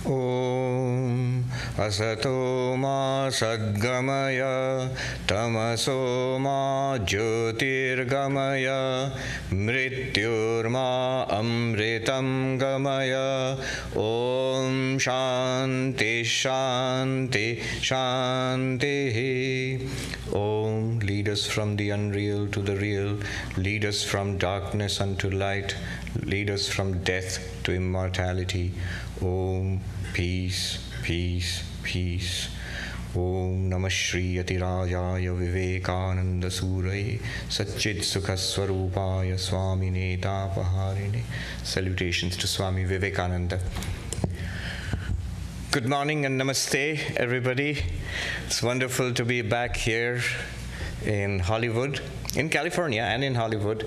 Om Asato Ma Sadgamaya Tamaso Ma Jyotirgamaya Mrityurma Amritam Gamaya. Om Shanti Shanti Shanti. Om, lead us from the unreal to the real, lead us from darkness unto light, lead us from death to immortality. Om, peace, peace, peace. Om Namah Shri Yatirajaya Vivekananda Suraye Satchit Sukhaswarupaya Swami Netapaharine. Salutations to Swami Vivekananda. Good morning and namaste, everybody. It's wonderful to be back here in Hollywood, in California and in Hollywood.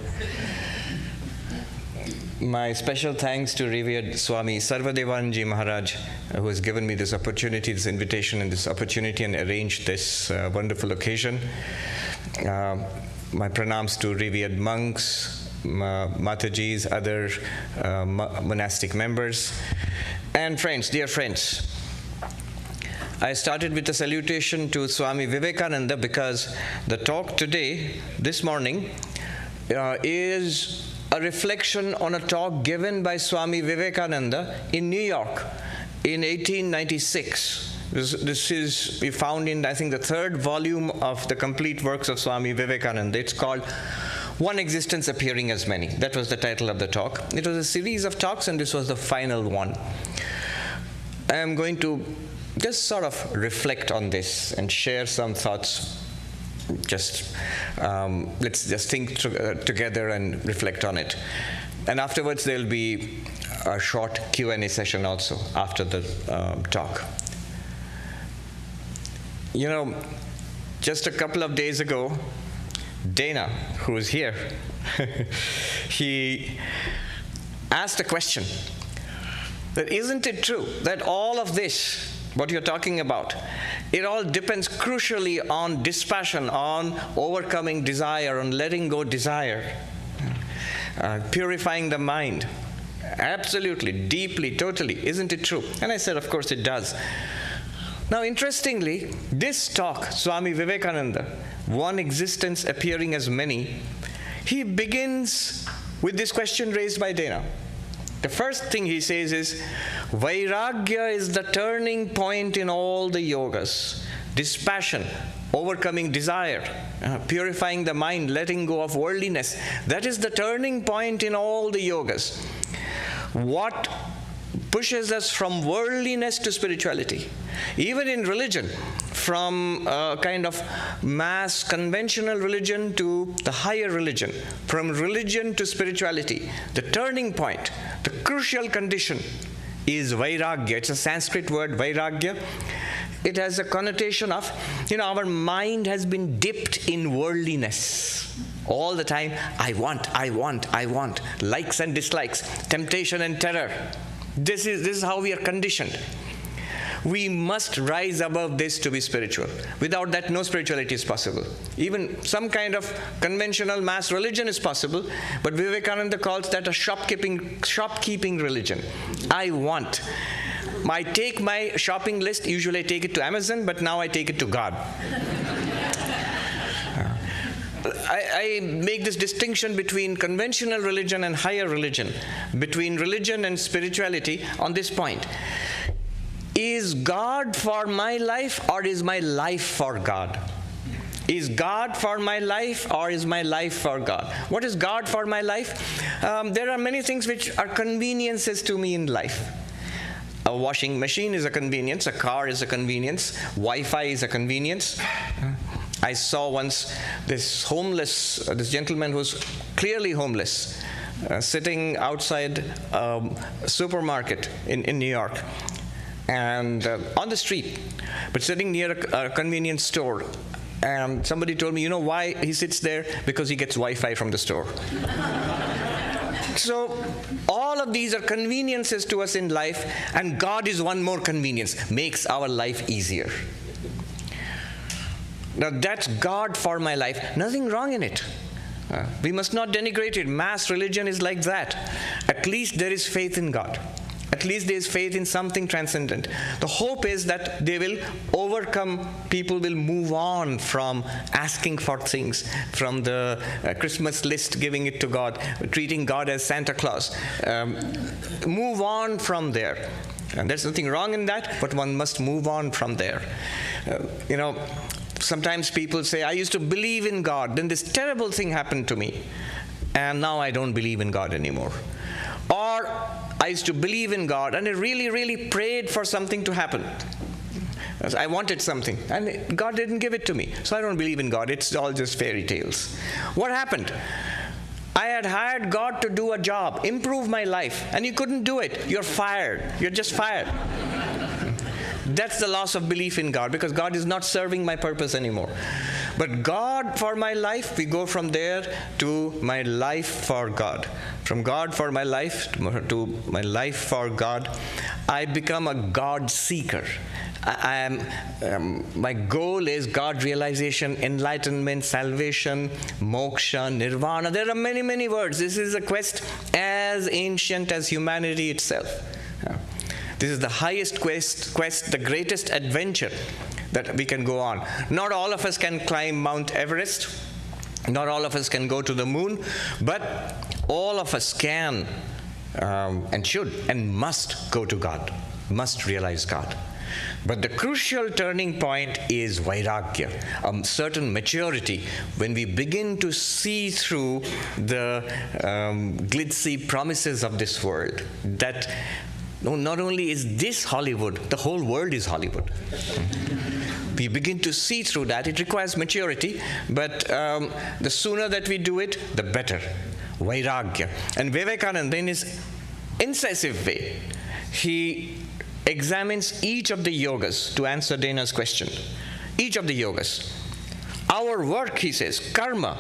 My special thanks to revered Swami Sarvapriyananda Maharaj, who has given me this opportunity, this invitation and this opportunity and arranged this wonderful occasion. My pranams to revered monks, Matajis, other monastic members, and friends, dear friends. I started with a salutation to Swami Vivekananda because the talk today, this morning, is a reflection on a talk given by Swami Vivekananda in New York in 1896. This is found in, I think, the third volume of the complete works of Swami Vivekananda. It's called One Existence Appearing as Many. That was the title of the talk. It was a series of talks, and this was the final one. I am going to just sort of reflect on this and share some thoughts. Let's just think together and reflect on it. And afterwards there'll be a short Q&A session also after the talk. You know, just a couple of days ago, Dana, who is here, he asked a question that isn't it true that all of this, what you're talking about, it all depends crucially on dispassion, on overcoming desire, on letting go desire, purifying the mind. Absolutely, deeply, totally. Isn't it true? And I said, of course it does. Now, interestingly, this talk, Swami Vivekananda, One Existence Appearing as Many, he begins with this question raised by Dana. The first thing he says is, Vairagya is the turning point in all the yogas. Dispassion, overcoming desire, purifying the mind, letting go of worldliness. That is the turning point in all the yogas. What pushes us from worldliness to spirituality? Even in religion, from a kind of mass conventional religion to the higher religion, from religion to spirituality, the turning point, the crucial condition is vairagya. It's a Sanskrit word, vairagya. It has a connotation of, our mind has been dipped in worldliness. All the time, I want, likes and dislikes, temptation and terror. This is how we are conditioned. We must rise above this to be spiritual. Without that, no spirituality is possible. Even some kind of conventional mass religion is possible, but Vivekananda calls that a shopkeeping religion. I take my shopping list, usually I take it to Amazon, but now I take it to God. I make this distinction between conventional religion and higher religion, between religion and spirituality on this point. Is God for my life, or is my life for God? Is God for my life, or is my life for God? What is God for my life? There are many things which are conveniences to me in life. A washing machine is a convenience, a car is a convenience, Wi-Fi is a convenience. I saw once this gentleman who was clearly homeless, sitting outside a supermarket in New York, and on the street, but sitting near a convenience store. And somebody told me, why he sits there? Because he gets Wi-Fi from the store. So all of these are conveniences to us in life, and God is one more convenience, makes our life easier. Now that's God for my life. Nothing wrong in it. We must not denigrate it. Mass religion is like that. At least there is faith in God. At At least there is faith in something transcendent. The hope is that they will overcome, people will move on from asking for things, from the Christmas list, giving it to God, treating God as Santa Claus. Move on from there. And there's nothing wrong in that, but one must move on from there. Sometimes people say, I used to believe in God, then this terrible thing happened to me, and now I don't believe in God anymore. Or I used to believe in God, and I really, really prayed for something to happen. I wanted something, and God didn't give it to me, so I don't believe in God. It's all just fairy tales. What happened? I had hired God to do a job, improve my life, and you couldn't do it. You're fired. You're just fired. That's the loss of belief in God, because God is not serving my purpose anymore. But God for my life, we go from there to my life for God. From God for my life to my life for God, I become a God seeker. My goal is God realization, enlightenment, salvation, moksha, nirvana. There are many, many words. This is a quest as ancient as humanity itself. This is the highest quest, the greatest adventure that we can go on. Not all of us can climb Mount Everest. Not all of us can go to the moon. But all of us can and should and must go to God, must realize God. But the crucial turning point is vairagya, a certain maturity, when we begin to see through the glitzy promises of this world, that not only is this Hollywood, the whole world is Hollywood. We begin to see through that. It requires maturity, but the sooner that we do it, the better. Vairagya. And Vivekananda, in his incisive way, he examines each of the yogas to answer Dana's question. Each of the yogas. Our work, he says, karma,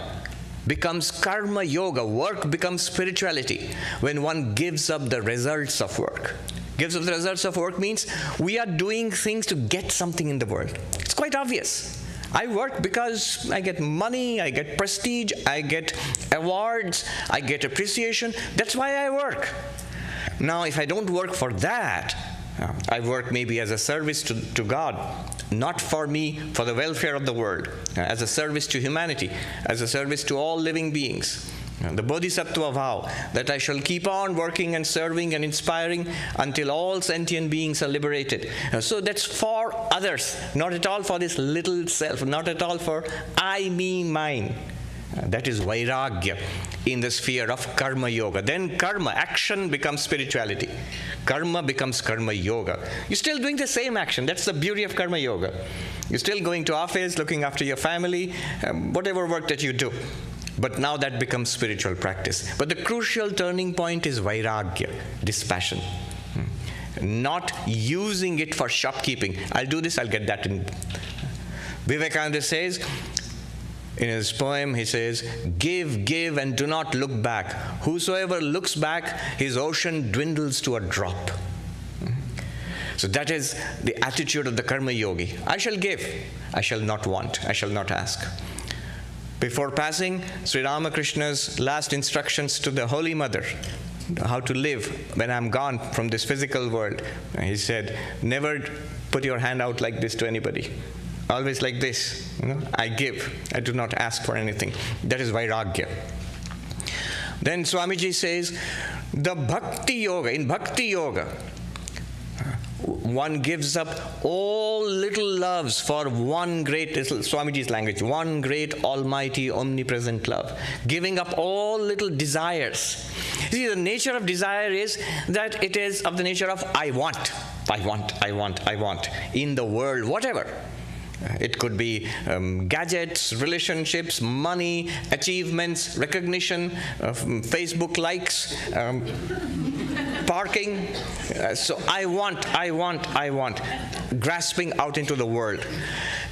becomes karma yoga. Work becomes spirituality when one gives up the results of work. Gives up the results of work means we are doing things to get something in the world. It's quite obvious. I work because I get money, I get prestige, I get awards, I get appreciation. That's why I work. Now, if I don't work for that, I work maybe as a service to God, not for me, for the welfare of the world, as a service to humanity, as a service to all living beings. The bodhisattva vow, that I shall keep on working and serving and inspiring until all sentient beings are liberated. So that's for others, not at all for this little self, not at all for I, me, mine. That is vairagya in the sphere of karma yoga. Then karma, action, becomes spirituality. Karma becomes karma yoga. You're still doing the same action. That's the beauty of karma yoga. You're still going to office, looking after your family, whatever work that you do. But now that becomes spiritual practice. But the crucial turning point is vairagya, dispassion. Not using it for shopkeeping. I'll do this, I'll get that in. Vivekananda says, in his poem, he says, give, give, and do not look back. Whosoever looks back, his ocean dwindles to a drop. So that is the attitude of the karma yogi. I shall give. I shall not want. I shall not ask. Before passing, Sri Ramakrishna's last instructions to the Holy Mother, how to live when I'm gone from this physical world. He said, never put your hand out like this to anybody. Always like this. I give. I do not ask for anything. That is vairagya. Then Swamiji says, the bhakti yoga, in bhakti yoga, one gives up all little loves for one great, Swamiji's language, one great almighty omnipresent love. Giving up all little desires. See, the nature of desire is that it is of the nature of I want, I want, I want, I want, in the world, whatever. It could be gadgets, relationships, money, achievements, recognition, Facebook likes, parking. So I want, grasping out into the world.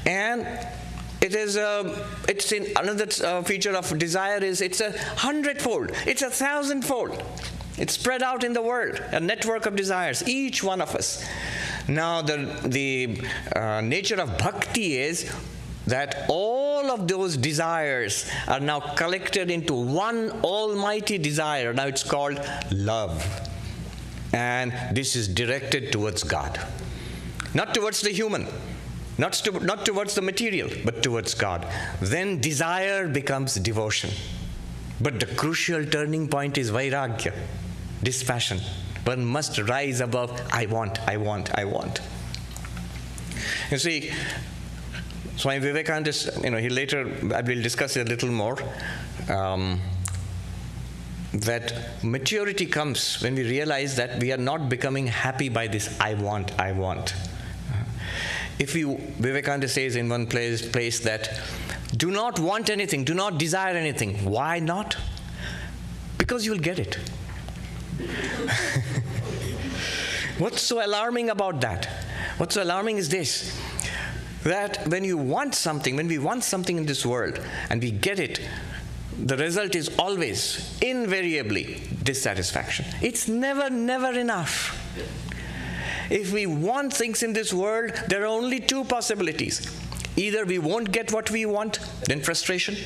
And it is it's in another feature of desire is it's 100-fold, it's 1,000-fold. It's spread out in the world, a network of desires, each one of us. Now the nature of bhakti is that all of those desires are now collected into one almighty desire. Now it's called love. And this is directed towards God. Not towards the human, not towards the material, but towards God. Then desire becomes devotion. But the crucial turning point is vairagya, dispassion. One must rise above, I want, I want, I want. You see, Swami Vivekananda, he later, I will discuss it a little more, that maturity comes when we realize that we are not becoming happy by this I want, I want. Vivekananda says in one place that, do not want anything, do not desire anything. Why not? Because you will get it. What's so alarming about that? What's so alarming is this, that when we want something in this world and we get it, the result is always, invariably, dissatisfaction. It's never enough. If we want things in this world, there are only two possibilities. Either we won't get what we want, then frustration,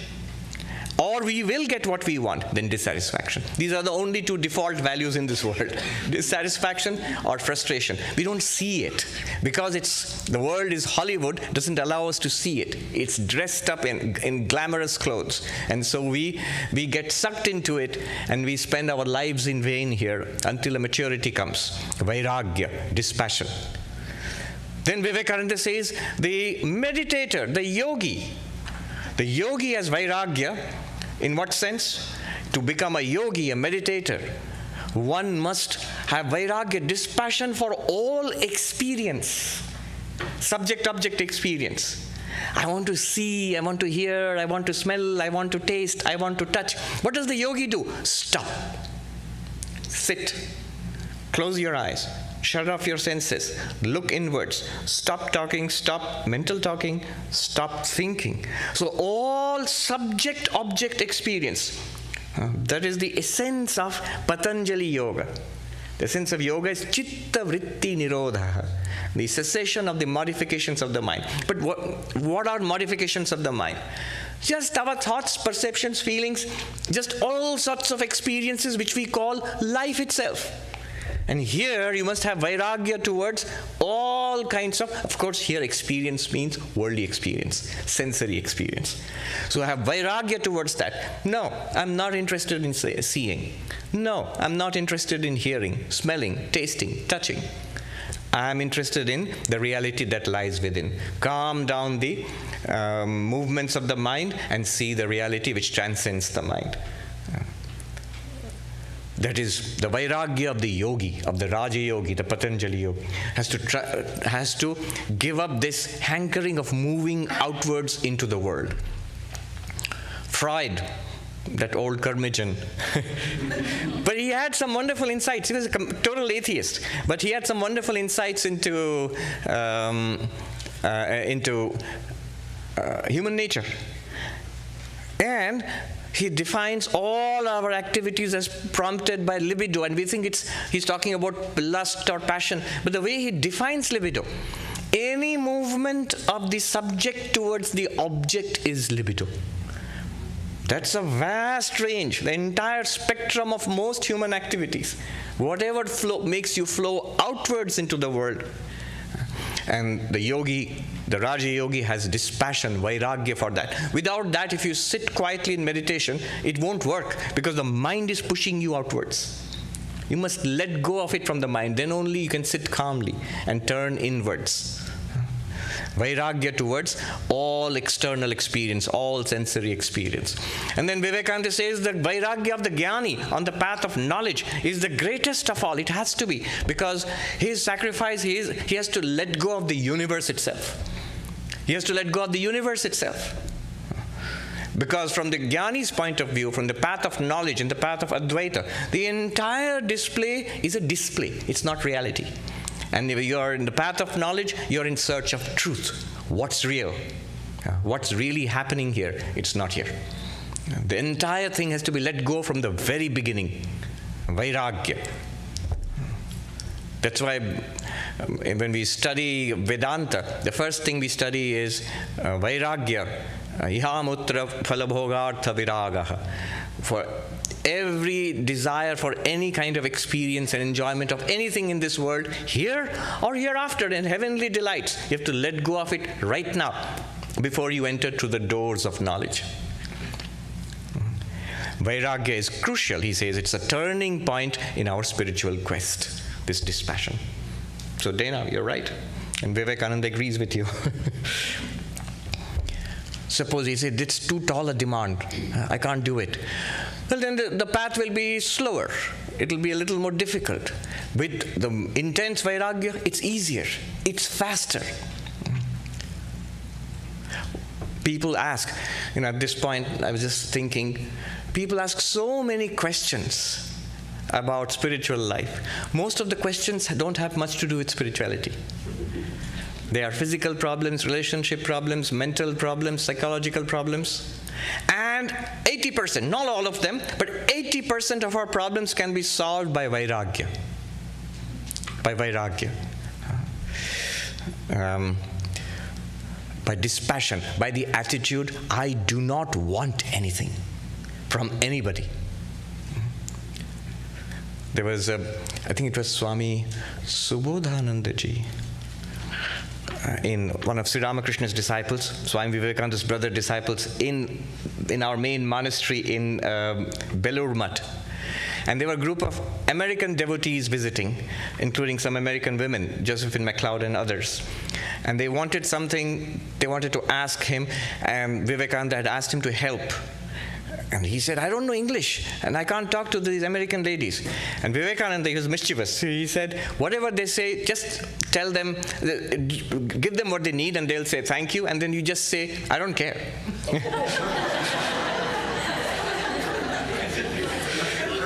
or we will get what we want, then dissatisfaction. These are the only two default values in this world, dissatisfaction or frustration. We don't see it because the world is Hollywood, doesn't allow us to see it. It's dressed up in glamorous clothes. And so we get sucked into it and we spend our lives in vain here until a maturity comes. Vairagya, dispassion. Then Vivekananda says, the meditator, the yogi has vairagya. In what sense? To become a yogi, a meditator, one must have vairagya, dispassion for all experience, subject-object experience. I want to see, I want to hear, I want to smell, I want to taste, I want to touch. What does the yogi do? Stop. Sit. Close your eyes. Shut off your senses. Look inwards. Stop talking, stop mental talking, stop thinking. So all subject-object experience, that is the essence of Patanjali Yoga. The essence of yoga is chitta vritti nirodha, the cessation of the modifications of the mind. But what are modifications of the mind? Just our thoughts, perceptions, feelings, just all sorts of experiences which we call life itself. And here you must have vairagya towards all kinds of course here experience means worldly experience, sensory experience. So I have vairagya towards that. No, I'm not interested in seeing. No, I'm not interested in hearing, smelling, tasting, touching. I'm interested in the reality that lies within. Calm down the movements of the mind and see the reality which transcends the mind. That is the vairagya of the yogi, of the Raja Yogi, the Patanjali Yogi, has to give up this hankering of moving outwards into the world. Freud, that old curmudgeon, but he had some wonderful insights. He was a total atheist, but he had some wonderful insights into human nature. And he defines all our activities as prompted by libido, and we think he's talking about lust or passion. But the way he defines libido, any movement of the subject towards the object is libido. That's a vast range, the entire spectrum of most human activities. Whatever makes you flow outwards into the world. And the yogi, the Raja Yogi, has dispassion, vairagya for that. Without that, if you sit quietly in meditation, it won't work because the mind is pushing you outwards. You must let go of it from the mind. Then only you can sit calmly and turn inwards. Vairagya towards all external experience, all sensory experience. And then Vivekananda says that vairagya of the jnani on the path of knowledge is the greatest of all. It has to be, because his sacrifice, he has to let go of the universe itself. He has to let go of the universe itself. Because from the jnani's point of view, from the path of knowledge and the path of Advaita, the entire display is a display. It's not reality. And if you are in the path of knowledge, you're in search of truth. What's real? What's really happening here? It's not here. The entire thing has to be let go from the very beginning. Vairagya. That's why when we study Vedanta, the first thing we study is Vairagya. Ihamutra phalabhogartha viragaha. For every desire for any kind of experience and enjoyment of anything in this world, here or hereafter, in heavenly delights. You have to let go of it right now before you enter through the doors of knowledge. Vairagya is crucial, he says. It's a turning point in our spiritual quest, this dispassion. So Dana, you're right. And Vivekananda agrees with you. Suppose he said, it's too tall a demand. I can't do it. Well, then the path will be slower. It will be a little more difficult. With the intense Vairagya, it's easier. It's faster. People ask, at this point, I was just thinking, people ask so many questions about spiritual life. Most of the questions don't have much to do with spirituality. They are physical problems, relationship problems, mental problems, psychological problems. And 80%, not all of them, but 80% of our problems can be solved by Vairagya. By Vairagya. By dispassion, by the attitude, I do not want anything from anybody. There was, I think it was Swami Subodhanandaji, in one of Sri Ramakrishna's disciples, Swami Vivekananda's brother disciples, in our main monastery in Belur Mutt. And there were a group of American devotees visiting, including some American women, Josephine MacLeod and others. And they wanted something, they wanted to ask him, and Vivekananda had asked him to help. And he said, I don't know English, and I can't talk to these American ladies. And Vivekananda, he was mischievous. He said, whatever they say, just tell them, give them what they need, and they'll say thank you, and then you just say, I don't care.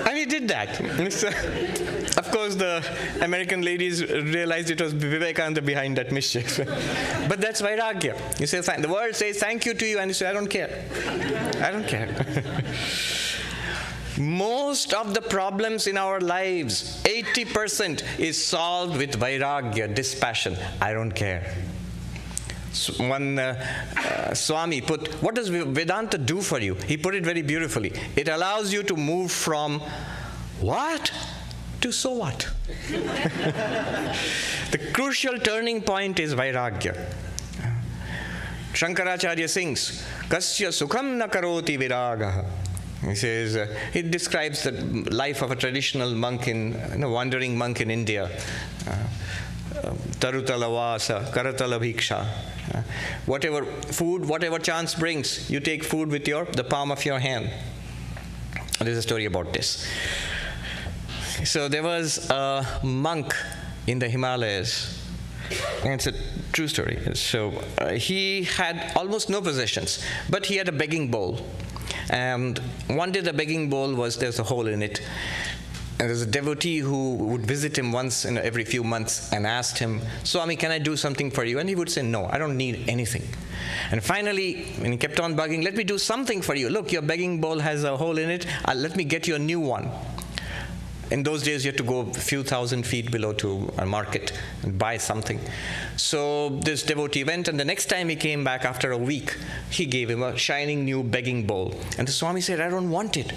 And he did that. So, of course, the American ladies realized it was Vivekananda behind that mischief. But that's Vairagya. You say, the world says thank you to you, and you say, I don't care. I don't care. Most of the problems in our lives, 80% is solved with Vairagya, dispassion. I don't care. One Swami put, what does Vedanta do for you? He put it very beautifully. It allows you to move from what to so what. The crucial turning point is Vairagya. Shankaracharya sings, Kasya sukham na karoti viragaha. He says, he describes the life of a traditional monk wandering monk in India. Tarutala vasa, karatala bhiksha. Whatever food, whatever chance brings, you take food with the palm of your hand. There's a story about this. So there was a monk in the Himalayas, and it's a true story. So he had almost no possessions, but he had a begging bowl. And one day the begging bowl there's a hole in it. And there's a devotee who would visit him once in every few months and asked him, Swami, can I do something for you? And he would say, no, I don't need anything. And finally, when he kept on bugging, let me do something for you. Look, your begging bowl has a hole in it. Let me get you a new one. In those days, you had to go a few thousand feet below to a market and buy something. So this devotee went, and the next time he came back after a week, he gave him a shining new begging bowl. And the Swami said, I don't want it.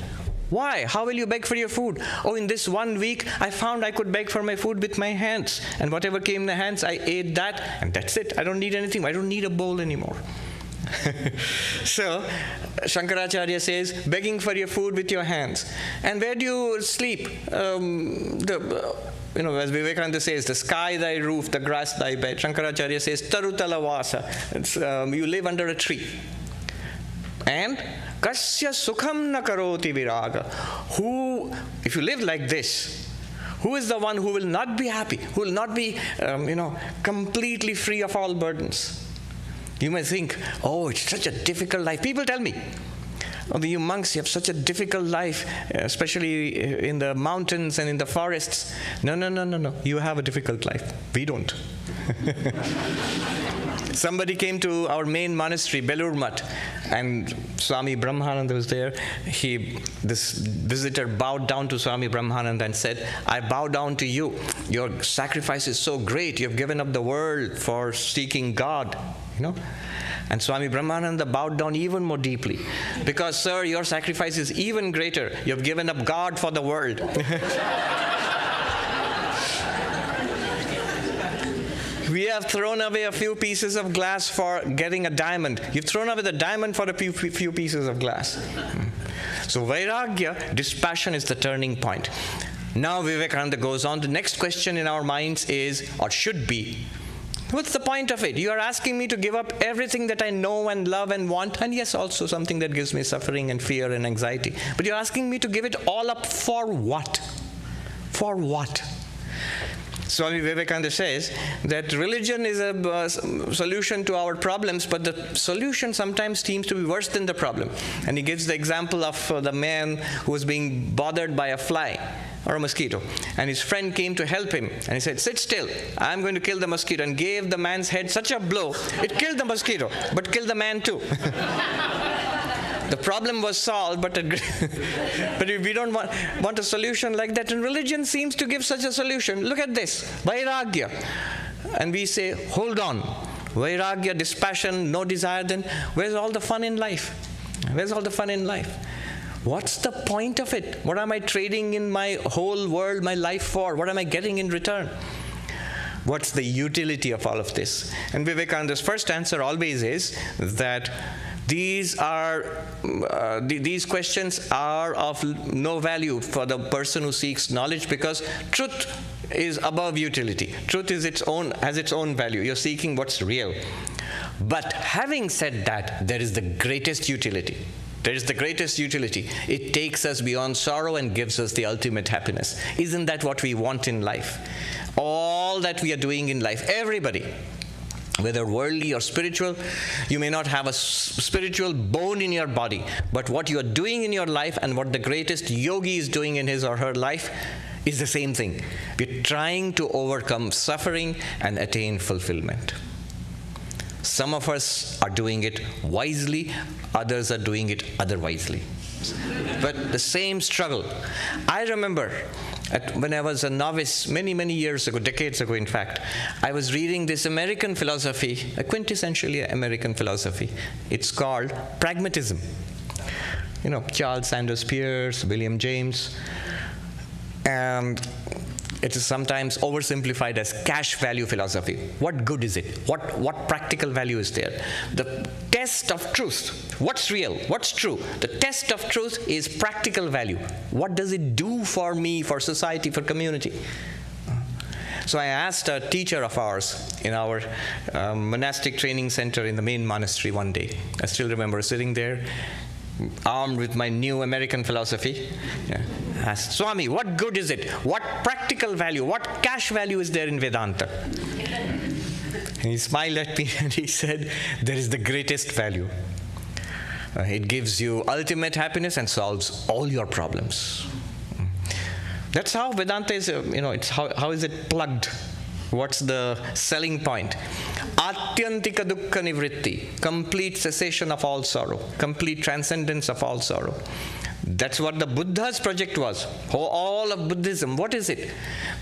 Why? How will you beg for your food? Oh, in this 1 week, I found I could beg for my food with my hands. And whatever came in the hands, I ate that, and that's it. I don't need anything. I don't need a bowl anymore. So, Shankaracharya says, begging for your food with your hands. And where do you sleep? As Vivekananda says, the sky thy roof, the grass thy bed. Shankaracharya says, Tarutala vasa. You live under a tree. And Kasya sukham na karoti viraga. Who, if you live like this, who is the one who will not be happy, who will not be, completely free of all burdens? You may think, oh, it's such a difficult life. People tell me, oh, you monks, you have such a difficult life, especially in the mountains and in the forests. No. You have a difficult life. We don't. Somebody came to our main monastery, Belur Mutt, and Swami Brahmananda was there. This visitor bowed down to Swami Brahmananda and said, I bow down to you. Your sacrifice is so great. You have given up the world for seeking God. And Swami Brahmananda bowed down even more deeply. Because, sir, your sacrifice is even greater. You've given up God for the world. We have thrown away a few pieces of glass for getting a diamond. You've thrown away the diamond for a few pieces of glass. So Vairagya, dispassion, is the turning point. Now Vivekananda goes on. The next question in our minds is, or should be, what's the point of it? You are asking me to give up everything that I know and love and want, and yes, also something that gives me suffering and fear and anxiety. But you're asking me to give it all up for what? For what? Swami Vivekananda says that religion is a solution to our problems, but the solution sometimes seems to be worse than the problem. And he gives the example of the man who was being bothered by a fly or a mosquito. And his friend came to help him. And he said, sit still, I'm going to kill the mosquito. And gave the man's head such a blow, it killed the mosquito, but killed the man too. The problem was solved, but we don't want a solution like that. And religion seems to give such a solution. Look at this, Vairagya. And we say, hold on. Vairagya, dispassion, no desire, then where's all the fun in life? Where's all the fun in life? What's the point of it? What am I trading in my whole world, my life for? What am I getting in return? What's the utility of all of this? And Vivekananda's first answer always is that these questions are of no value for the person who seeks knowledge, because truth is above utility. Truth is has its own value. You're seeking what's real. But having said that, there is the greatest utility. There is the greatest utility. It takes us beyond sorrow and gives us the ultimate happiness. Isn't that what we want in life? All that we are doing in life, everybody, whether worldly or spiritual, you may not have a spiritual bone in your body, but what you are doing in your life and what the greatest yogi is doing in his or her life is the same thing. We're trying to overcome suffering and attain fulfillment. Some of us are doing it wisely, others are doing it otherwisely. But the same struggle. I remember when I was a novice many, many years ago, decades ago in fact, I was reading this American philosophy, a quintessentially American philosophy. It's called pragmatism. You know, Charles Sanders Peirce, William James, and it is sometimes oversimplified as cash value philosophy. What good is it? What practical value is there? The test of truth. What's real? What's true? The test of truth is practical value. What does it do for me, for society, for community? So I asked a teacher of ours in our monastic training center in the main monastery one day. I still remember sitting there, armed with my new American philosophy. I asked, Swami, what good is it? What practical value, what cash value is there in Vedanta? And he smiled at me and he said, there is the greatest value. It gives you ultimate happiness and solves all your problems. That's how Vedanta is, it's how is it plugged? What's the selling point? Atyantika dukkha nivritti, complete cessation of all sorrow, complete transcendence of all sorrow. That's what the Buddha's project was. All of Buddhism, what is it?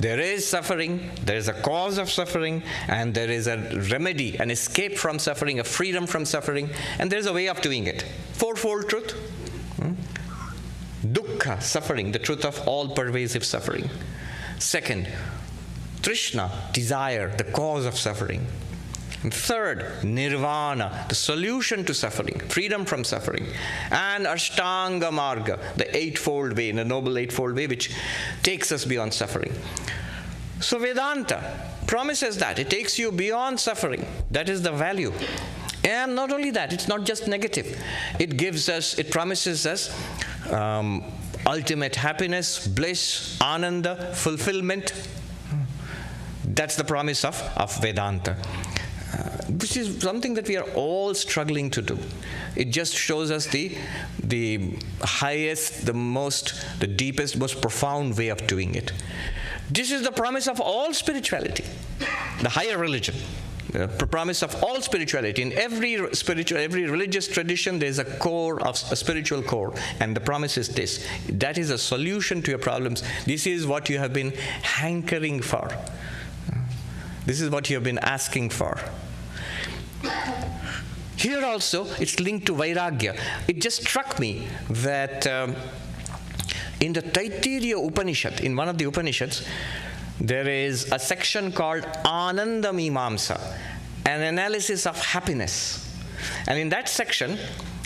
There is suffering, there is a cause of suffering, and there is a remedy, an escape from suffering, a freedom from suffering, and there is a way of doing it. Fourfold truth. Dukkha, suffering, the truth of all pervasive suffering. Second, Trishna, desire, the cause of suffering. And third, nirvana, the solution to suffering, freedom from suffering. And Ashtanga Marga, the eightfold way, the noble eightfold way, which takes us beyond suffering. So Vedanta promises that. It takes you beyond suffering. That is the value. And not only that, it's not just negative. It promises us ultimate happiness, bliss, ananda, fulfillment. That's the promise of Vedanta. Which is something that we are all struggling to do. It just shows us the highest, the deepest, most profound way of doing it. This is the promise of all spirituality, the higher religion. The promise of all spirituality. In every religious tradition, there is a spiritual core, and the promise is this: that is a solution to your problems. This is what you have been hankering for. This is what you have been asking for. Here also, it's linked to Vairagya. It just struck me that in the Taittiriya Upanishad, in one of the Upanishads, there is a section called Ananda Mimamsa, an analysis of happiness. And in that section,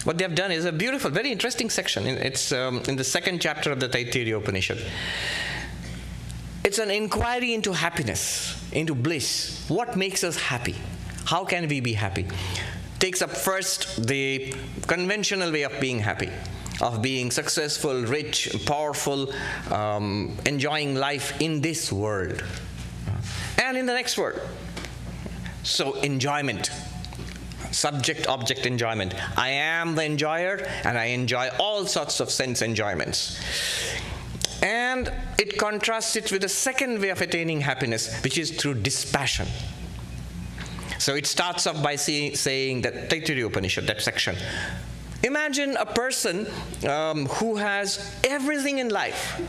what they have done is a beautiful, very interesting section. It's in the second chapter of the Taittiriya Upanishad. It's an inquiry into happiness, into bliss. What makes us happy? How can we be happy? Takes up first the conventional way of being happy, of being successful, rich, powerful, enjoying life in this world and in the next world. So enjoyment, subject-object enjoyment. I am the enjoyer and I enjoy all sorts of sense enjoyments. And it contrasts it with the second way of attaining happiness, which is through dispassion. So it starts off by saying that Taittiriya Upanishad, that section. Imagine a person who has everything in life.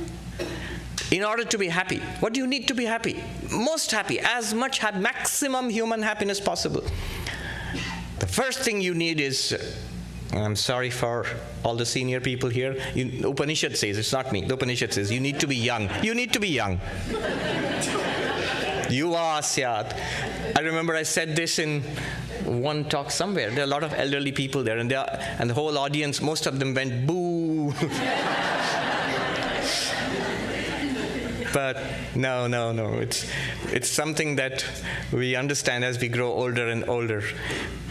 In order to be happy, what do you need to be happy? Most happy, as much maximum human happiness possible. The first thing you need is, I'm sorry for all the senior people here, the Upanishad says, it's not me, the Upanishad says, you need to be young. You need to be young. Yuva syat. I remember I said this in one talk somewhere. There are a lot of elderly people there, and the whole audience, most of them went boo. But no. It's something that we understand as we grow older and older.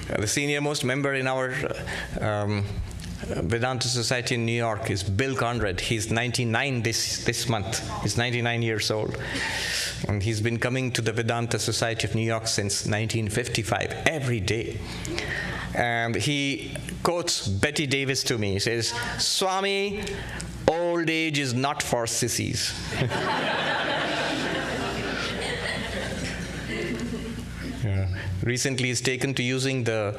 The senior-most member in our Vedanta Society in New York is Bill Conrad. He's 99 this month. He's 99 years old. And he's been coming to the Vedanta Society of New York since 1955, every day. And he quotes Betty Davis to me. He says, Swami, old age is not for sissies. Yeah. Recently he's taken to using the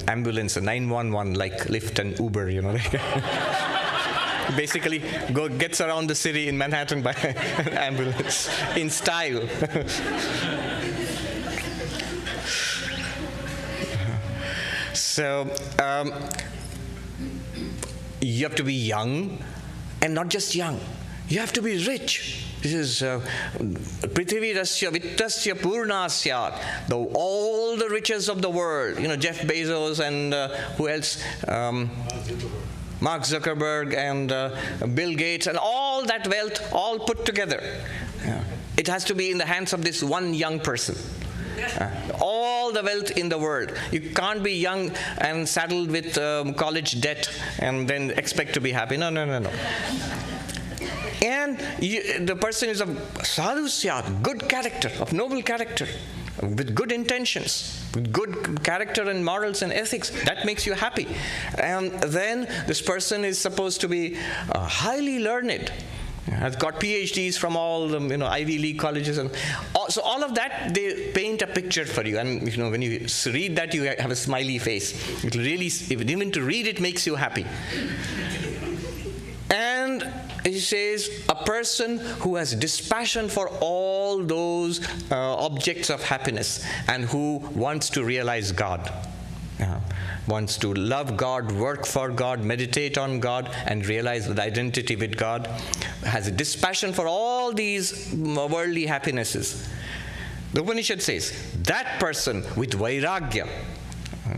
ambulance, the 911, like Lyft and Uber, you know. Basically gets around the city in Manhattan by an ambulance in style. So you have to be young, and not just young. You have to be rich. This is Prithvi Rasya Vittasya Purnasyat, all the riches of the world. You know, Jeff Bezos and who else? Mark Zuckerberg and Bill Gates and all that wealth all put together. Yeah. It has to be in the hands of this one young person. All the wealth in the world. You can't be young and saddled with college debt and then expect to be happy. No. And the person is of sadhusyat, good character, of noble character, with good intentions, with good character and morals and ethics. That makes you happy. And then this person is supposed to be highly learned, has got PhDs from all the Ivy League colleges, and so all of that they paint a picture for you. And when you read that, you have a smiley face. It really, even to read it, makes you happy. And he says, a person who has dispassion for all those objects of happiness and who wants to realize God, wants to love God, work for God, meditate on God, and realize the identity with God, has a dispassion for all these worldly happinesses. The Upanishad says, that person with Vairagya,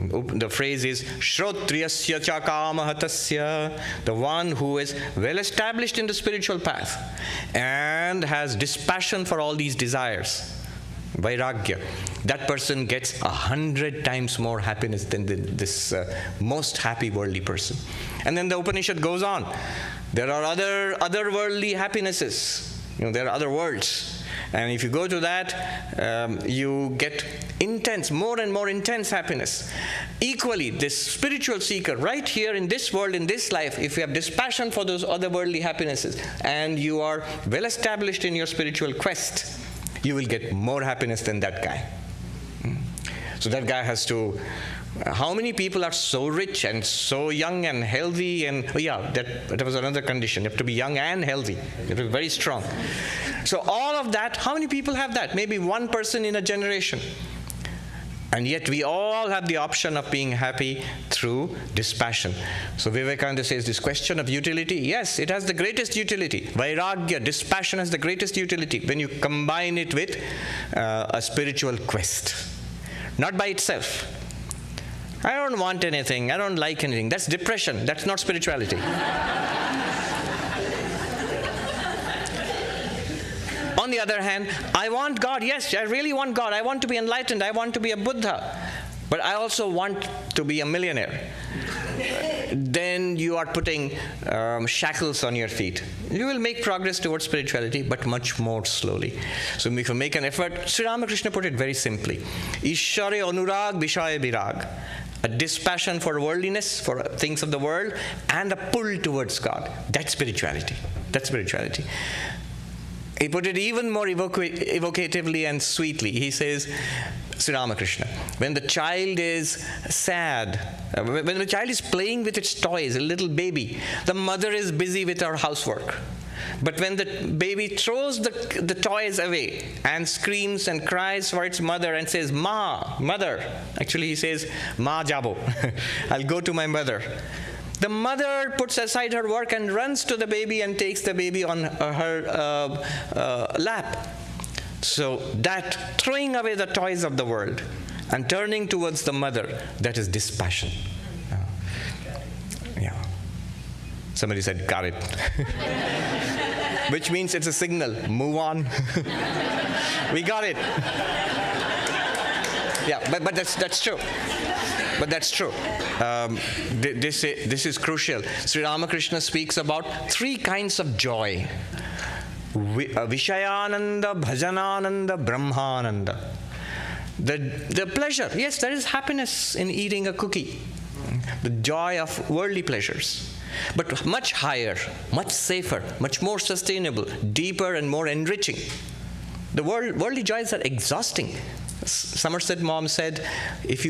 the phrase is Shrotriyasya cha kamahatasya, the one who is well established in the spiritual path and has dispassion for all these desires, Vairagya, that person gets 100 times more happiness than this most happy worldly person. And then the Upanishad goes on. There are other worldly happinesses. There are other worlds. And if you go to that, you get intense, more and more intense happiness. Equally, this spiritual seeker, right here in this world, in this life, if you have dispassion for those other worldly happinesses, and you are well established in your spiritual quest, you will get more happiness than that guy. So that guy has to... How many people are so rich and so young and healthy? And that was another condition. You have to be young and healthy. You have to be very strong. So all of that, how many people have that? Maybe one person in a generation. And yet we all have the option of being happy through dispassion. So Vivekananda says this question of utility, yes, it has the greatest utility. Vairagya, dispassion has the greatest utility when you combine it with a spiritual quest. Not by itself. I don't want anything, I don't like anything. That's depression, that's not spirituality. On the other hand, I want God, yes, I really want God. I want to be enlightened, I want to be a Buddha. But I also want to be a millionaire. Then you are putting shackles on your feet. You will make progress towards spirituality, but much more slowly. So if you make an effort, Sri Ramakrishna put it very simply. Ishare anurag vishaya virag. A dispassion for worldliness, for things of the world, and a pull towards God. That's spirituality. That's spirituality. He put it even more evocatively and sweetly. He says, Sri Ramakrishna, when the child is sad, when the child is playing with its toys, a little baby, the mother is busy with her housework. But when the baby throws the toys away and screams and cries for its mother and says, Ma, mother, actually he says, Ma jabo, I'll go to my mother. The mother puts aside her work and runs to the baby and takes the baby on her lap. So that throwing away the toys of the world and turning towards the mother, that is dispassion. Yeah. Somebody said, got it. Which means it's a signal. Move on. We got it. Yeah, but that's true. But that's true. This is crucial. Sri Ramakrishna speaks about 3 kinds of joy. Vishayananda, Bhajanananda, Brahmananda. The pleasure, yes, there is happiness in eating a cookie. The joy of worldly pleasures. But much higher, much safer, much more sustainable, deeper and more enriching. The worldly joys are exhausting. Somerset Maugham said, if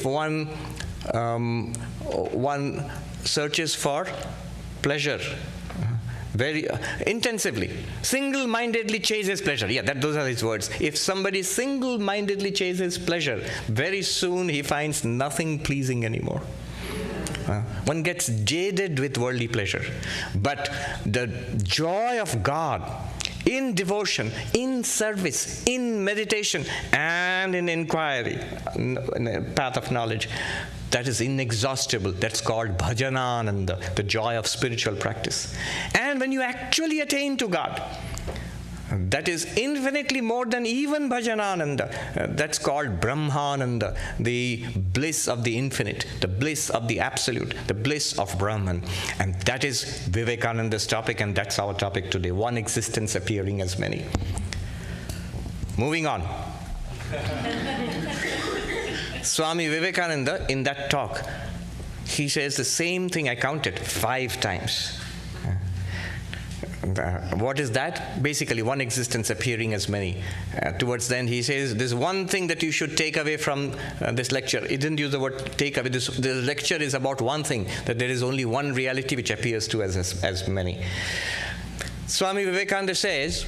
one searches for pleasure very intensively, single-mindedly chases pleasure. Yeah, those are his words. If somebody single-mindedly chases pleasure, very soon he finds nothing pleasing anymore. One gets jaded with worldly pleasure. But the joy of God in devotion, in service, in meditation, and in inquiry, in a path of knowledge, that is inexhaustible. That's called bhajanananda, the joy of spiritual practice. And when you actually attain to God, that is infinitely more than even bhajanananda. That's called brahmananda, the bliss of the infinite, the bliss of the absolute, the bliss of Brahman. And that is Vivekananda's topic, and that's our topic today. One existence appearing as many. Moving on. Swami Vivekananda, in that talk, he says the same thing. I counted 5 times. What is that? Basically, one existence appearing as many. Towards the end, he says, there's one thing that you should take away from this lecture. He didn't use the word take away. The lecture is about one thing, that there is only one reality which appears to us as many. Swami Vivekananda says,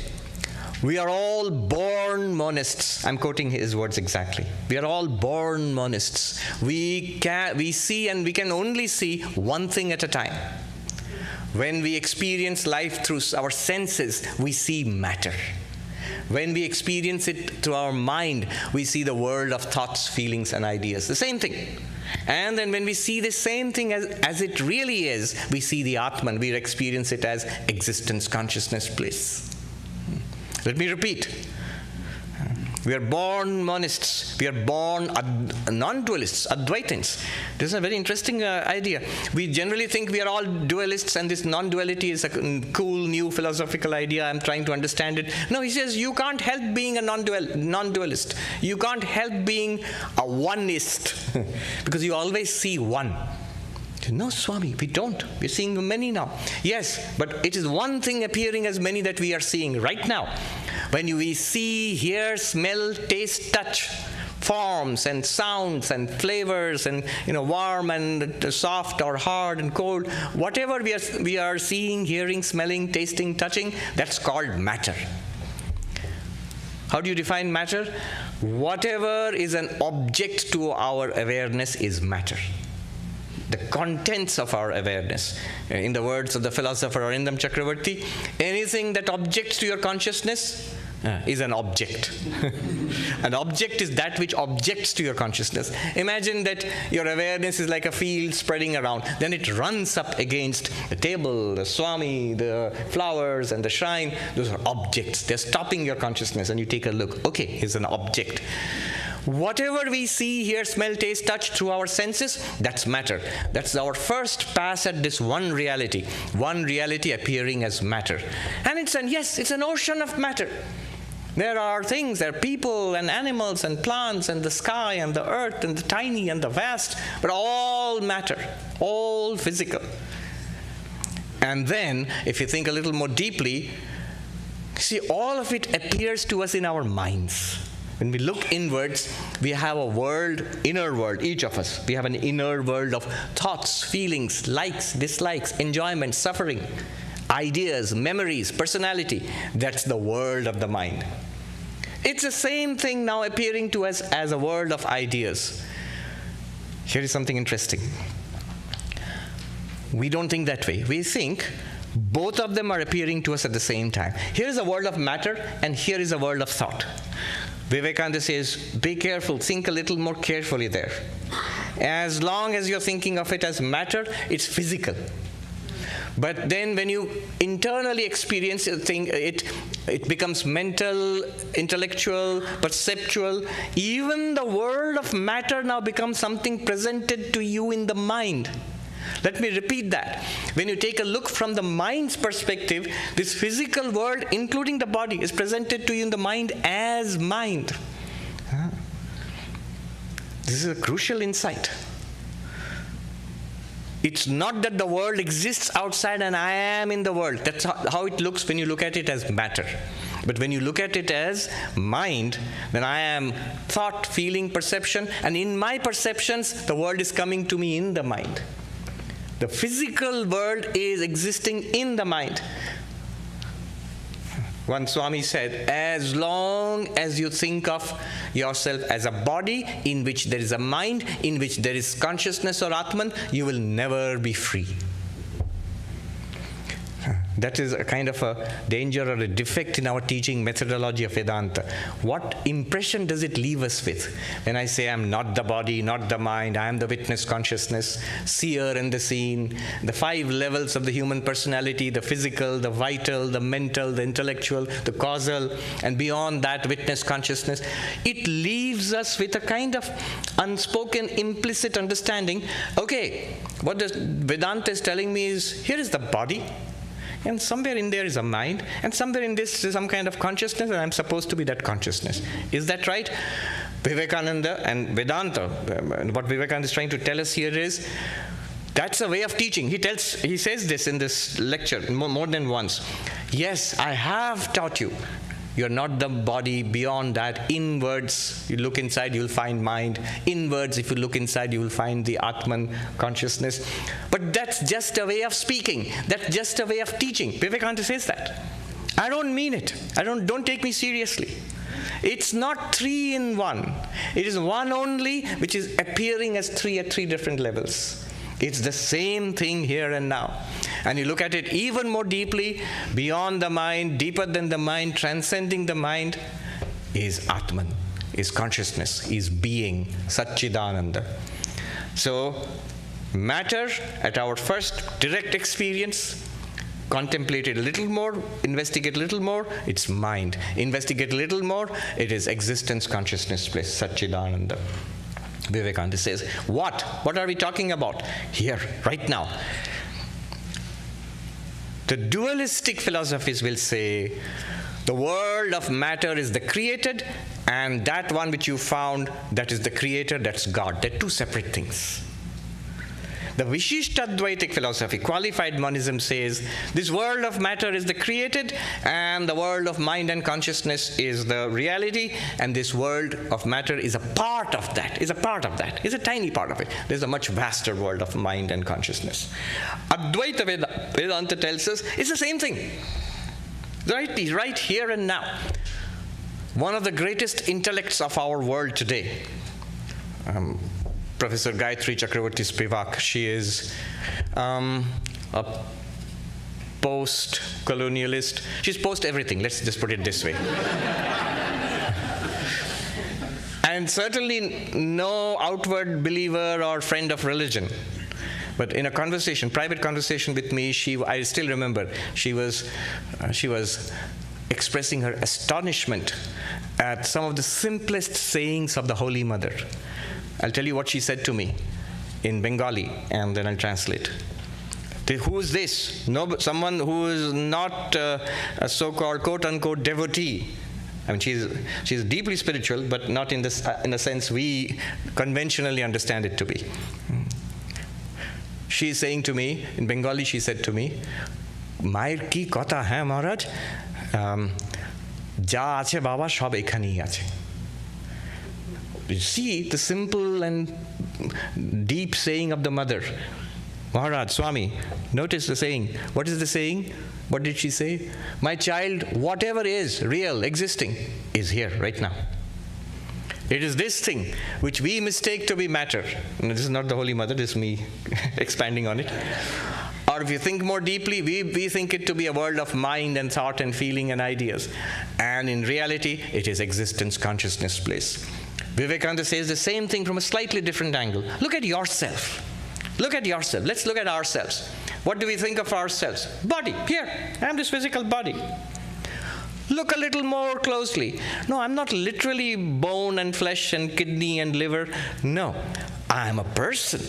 we are all born monists. I'm quoting his words exactly. We are all born monists. We see, and we can only see one thing at a time. When we experience life through our senses, we see matter. When we experience it through our mind, we see the world of thoughts, feelings, and ideas. The same thing. And then when we see the same thing as it really is, we see the Atman. We experience it as existence, consciousness, bliss. Let me repeat. We are born monists. We are born non-dualists, Advaitins. This is a very interesting idea. We generally think we are all dualists, and this non-duality is a cool new philosophical idea. I'm trying to understand it. No, he says you can't help being a non-dualist. You can't help being a oneist because you always see one. No, Swami, we don't. We're seeing many now. Yes, but it is one thing appearing as many that we are seeing right now. When we see, hear, smell, taste, touch, forms and sounds and flavors and warm and soft or hard and cold, whatever we are seeing, hearing, smelling, tasting, touching, that's called matter. How do you define matter? Whatever is an object to our awareness is matter. The contents of our awareness. In the words of the philosopher Arindam Chakravarti, anything that objects to your consciousness is an object. An object is that which objects to your consciousness. Imagine that your awareness is like a field spreading around. Then it runs up against the table, the Swami, the flowers, and the shrine. Those are objects. They're stopping your consciousness, and you take a look. Okay, here's an object. Whatever we see, hear, smell, taste, touch through our senses, that's matter. That's our first pass at this one reality appearing as matter. And it's an ocean of matter. There are things, there are people and animals and plants and the sky and the earth and the tiny and the vast, but all matter, all physical. And then, if you think a little more deeply, see, all of it appears to us in our minds. When we look inwards, we have a world, inner world, each of us. We have an inner world of thoughts, feelings, likes, dislikes, enjoyment, suffering, ideas, memories, personality. That's the world of the mind. It's the same thing now appearing to us as a world of ideas. Here is something interesting. We don't think that way. We think both of them are appearing to us at the same time. Here is a world of matter, and here is a world of thought. Vivekananda says, be careful, think a little more carefully there. As long as you're thinking of it as matter, it's physical. But then when you internally experience a thing, it becomes mental, intellectual, perceptual. Even the world of matter now becomes something presented to you in the mind. Let me repeat that. When you take a look from the mind's perspective, this physical world, including the body, is presented to you in the mind as mind. This is a crucial insight. It's not that the world exists outside and I am in the world. That's how it looks when you look at it as matter. But when you look at it as mind, then I am thought, feeling, perception, and in my perceptions, the world is coming to me in the mind. The physical world is existing in the mind. One Swami said, as long as you think of yourself as a body in which there is a mind, in which there is consciousness or Atman, you will never be free. That is a kind of a danger or a defect in our teaching methodology of Vedanta. What impression does it leave us with? When I say I'm not the body, not the mind, I am the witness consciousness, seer and the seen, the 5 levels of the human personality, the physical, the vital, the mental, the intellectual, the causal, and beyond that witness consciousness, it leaves us with a kind of unspoken, implicit understanding. Okay, what the Vedanta is telling me is, here is the body, and somewhere in there is a mind, and somewhere in this is some kind of consciousness, and I'm supposed to be that consciousness. Is that right? Vivekananda and Vedanta, what Vivekananda is trying to tell us here is, that's a way of teaching. He says this in this lecture more than once. Yes, I have taught you. You're not the body. Beyond that, inwards, you look inside, you'll find mind. Inwards, if you look inside, you will find the Atman consciousness. But that's just a way of speaking. That's just a way of teaching. Vivekananda says that. I don't mean it. Don't take me seriously. It's not 3 in 1. It is one only, which is appearing as 3 at 3 different levels. It's the same thing here and now. And you look at it even more deeply, beyond the mind, deeper than the mind, transcending the mind, is Atman, is consciousness, is being, Satchidananda. So, matter at our first direct experience, contemplate it a little more, investigate a little more, it's mind. Investigate a little more, it is existence, consciousness, place, Satchidananda. Vivekananda says, what? What are we talking about? Here, right now. The dualistic philosophies will say, the world of matter is the created, and that one which you found, that is the creator, that's God. They're 2 separate things. The Vishishtadvaitic philosophy, qualified monism, says this world of matter is the created, and the world of mind and consciousness is the reality, and this world of matter is a part of that, is a tiny part of it. There's a much vaster world of mind and consciousness. Advaita Vedanta tells us it's the same thing. Right here and now. one of the greatest intellects of our world today, Professor Gayatri Chakravarti Spivak. She is a post-colonialist. She's post-everything, let's just put it this way. And certainly no outward believer or friend of religion. But in a conversation, private conversation with me, I still remember, she was expressing her astonishment at some of the simplest sayings of the Holy Mother. I'll tell you what she said to me in Bengali, and then I'll translate. Who is this? No, someone who is not a so-called quote-unquote devotee. I mean, she's deeply spiritual, but not in a sense we conventionally understand it to be. She is saying to me, in Bengali she said to me, Mayer ki kotha hai Maharaj, ja ache baba shob ekhanei ache. You see the simple and deep saying of the mother. Maharaj, Swami, notice the saying. What is the saying? What did she say? My child, whatever is real, existing, is here right now. It is this thing which we mistake to be matter. And this is not the Holy Mother, this is me expanding on it. Or if you think more deeply, we think it to be a world of mind and thought and feeling and ideas. And in reality, it is existence, consciousness, bliss. Vivekananda says the same thing from a slightly different angle. Look at yourself. Look at yourself. Let's look at ourselves. What do we think of ourselves? Body. Here, I am this physical body. Look a little more closely. No, I'm not literally bone and flesh and kidney and liver. No, I am a person.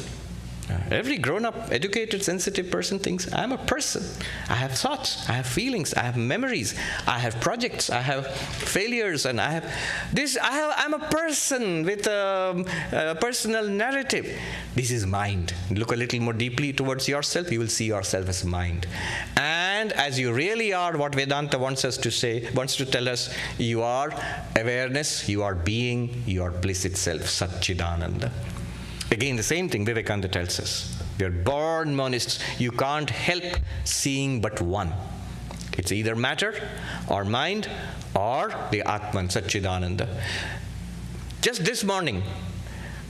Every grown-up, educated, sensitive person thinks, I'm a person. I have thoughts, I have feelings, I have memories, I have projects, I have failures, and I'm a person with a personal narrative. This is mind. Look a little more deeply towards yourself, you will see yourself as mind. And as you really are, what Vedanta wants to tell us, you are awareness, you are being, you are bliss itself, Satchidananda. Again, the same thing Vivekananda tells us. We are born monists. You can't help seeing but one. It's either matter or mind or the Atman, Satchidananda. Just this morning,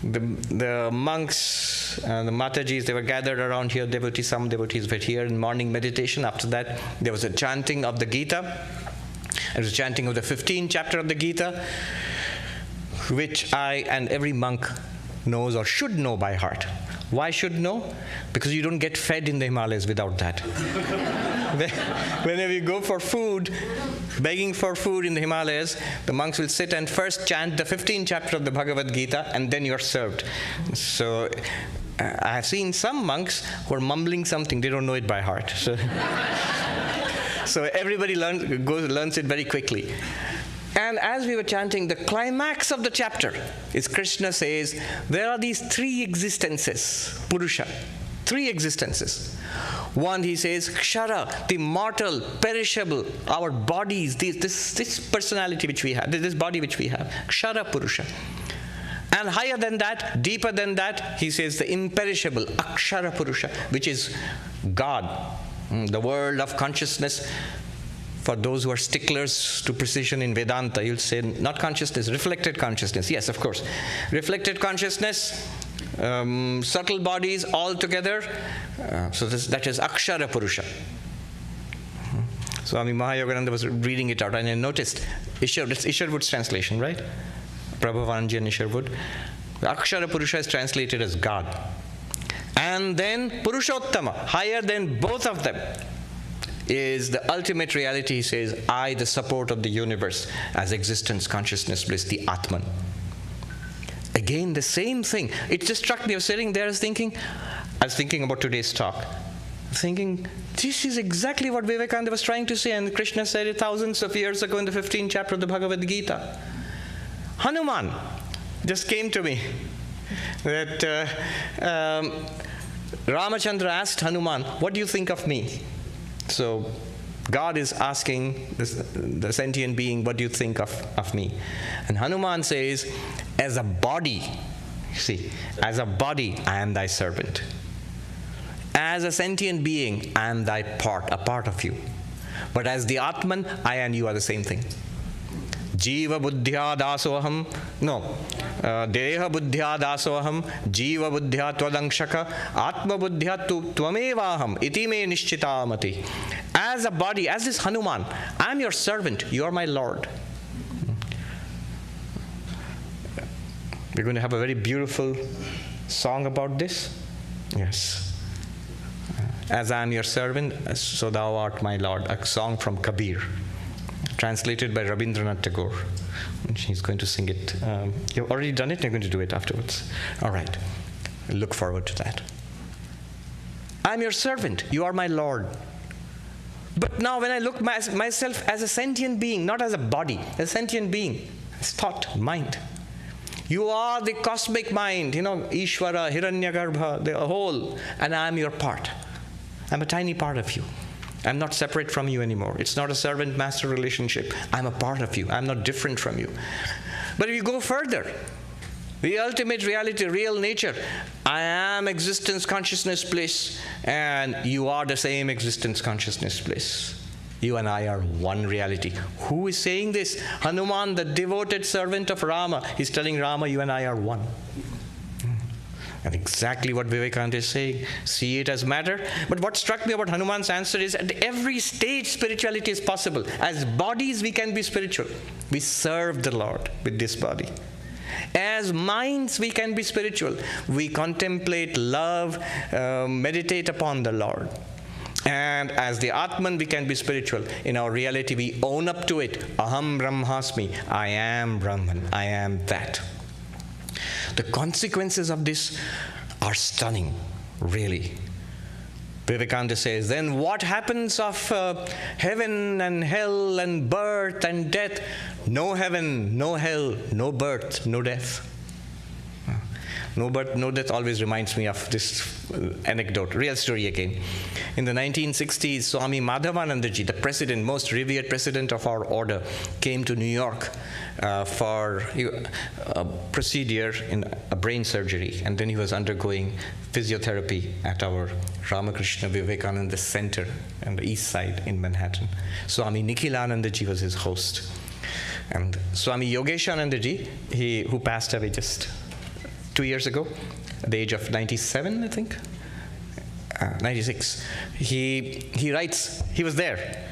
the monks and the Matajis, they were gathered around here. Some devotees were here in morning meditation. After that, there was a chanting of the Gita. There was a chanting of the 15th chapter of the Gita, which I and every monk knows or should know by heart. Why should know? Because you don't get fed in the Himalayas without that. Whenever you go for food, begging for food in the Himalayas, the monks will sit and first chant the 15th chapter of the Bhagavad Gita, and then you're served. So I have seen some monks who are mumbling something, they don't know it by heart. So everybody learns it very quickly. And as we were chanting, the climax of the chapter is Krishna says, there are these three existences, Purusha, three existences. One, he says, Kshara, the mortal, perishable, our bodies, this personality which we have, this body which we have, Kshara Purusha. And higher than that, deeper than that, he says the imperishable, Akshara Purusha, which is God, the world of consciousness. For those who are sticklers to precision in Vedanta, you'll say not consciousness, reflected consciousness. Yes, of course. Reflected consciousness, subtle bodies all together. So that is Akshara Purusha. Swami Mahayogananda was reading it out, and I noticed, it's Isharwood's translation, right? Prabhavanji and Isharwood. The Akshara Purusha is translated as God. And then Purushottama, higher than both of them, is the ultimate reality. He says, I, the support of the universe, as existence, consciousness, bliss, the Atman. Again, the same thing. It just struck me. I was sitting there, I was thinking about today's talk. Thinking, this is exactly what Vivekananda was trying to say, and Krishna said it thousands of years ago in the 15th chapter of the Bhagavad Gita. Hanuman just came to me. That Ramachandra asked Hanuman, what do you think of me? So God is asking the sentient being, what do you think of me? And Hanuman says, as a body, as a body, I am thy servant. As a sentient being, I am thy part, a part of you. But as the Atman, I and you are the same thing. Jiva buddhya dasoham. No. Deha buddhya dasoham. Jiva buddhya twadangshaka. Atma buddhya tu tvamevaham. Iti me nishchitamati. As a body, as this Hanuman, I am your servant, you are my Lord. We're going to have a very beautiful song about this. Yes. As I am your servant, so thou art my Lord. A song from Kabir, translated by Rabindranath Tagore. And she's going to sing it. You've already done it, you're going to do it afterwards. All right. Look forward to that. I'm your servant, you are my Lord. But now when I look myself as a sentient being, not as a body, as a sentient being, as thought, mind. You are the cosmic mind, Ishvara, Hiranyagarbha, the whole, and I am your part. I'm a tiny part of you. I'm not separate from you anymore. It's not a servant-master relationship. I'm a part of you. I'm not different from you. But if you go further, the ultimate reality, real nature, I am existence, consciousness, bliss, and you are the same existence, consciousness, bliss. You and I are one reality. Who is saying this? Hanuman, the devoted servant of Rama. He's telling Rama, you and I are one. And exactly what Vivekananda is saying. See it as matter. But what struck me about Hanuman's answer is at every stage spirituality is possible. As bodies we can be spiritual. We serve the Lord with this body. As minds we can be spiritual. We contemplate, love, meditate upon the Lord. And as the Atman, we can be spiritual. In our reality, we own up to it. Aham Brahmasmi. I am Brahman. I am that. The consequences of this are stunning, really. Vivekananda says, then what happens of heaven and hell and birth and death? No heaven, no hell, no birth, no death. No birth, no death always reminds me of this anecdote, real story again. In the 1960s, Swami Madhavanandaji, the president, most revered president of our order, came to New York for a procedure in a brain surgery. And then he was undergoing physiotherapy at our Ramakrishna Vivekananda Center on the east side in Manhattan. Swami Nikhilanandaji was his host. And Swami Yogeshanandaji, who passed away just 2 years ago, at the age of 97, I think, 96. He writes, he was there.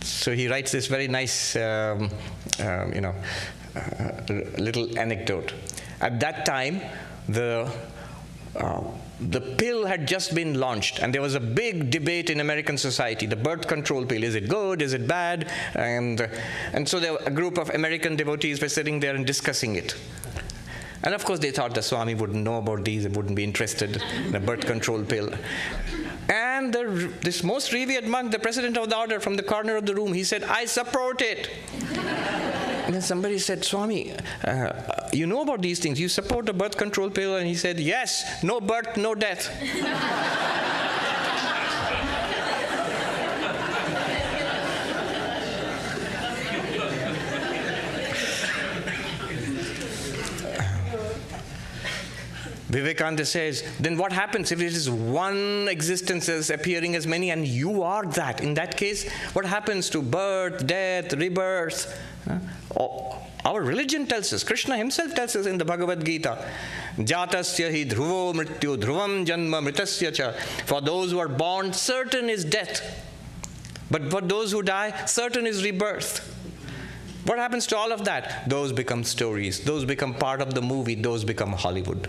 So he writes this very nice, little anecdote. At that time, the pill had just been launched, and there was a big debate in American society. The birth control pill, is it good, is it bad? And so a group of American devotees were sitting there and discussing it. And of course they thought the Swami wouldn't know about these, and wouldn't be interested in the birth control pill. And this most revered monk, the president of the order, from the corner of the room, he said, I support it. And then somebody said, Swami, you know about these things, you support the birth control pill? And he said, yes, no birth, no death. Vivekananda says, then what happens if it is one existence as appearing as many and you are that? In that case, what happens to birth, death, rebirth? Our religion tells us, Krishna himself tells us in the Bhagavad Gita, Jatasya hi dhruvo mrityu dhruvam janma mritasya cha. For those who are born, certain is death. But for those who die, certain is rebirth. What happens to all of that? Those become stories. Those become part of the movie. Those become Hollywood.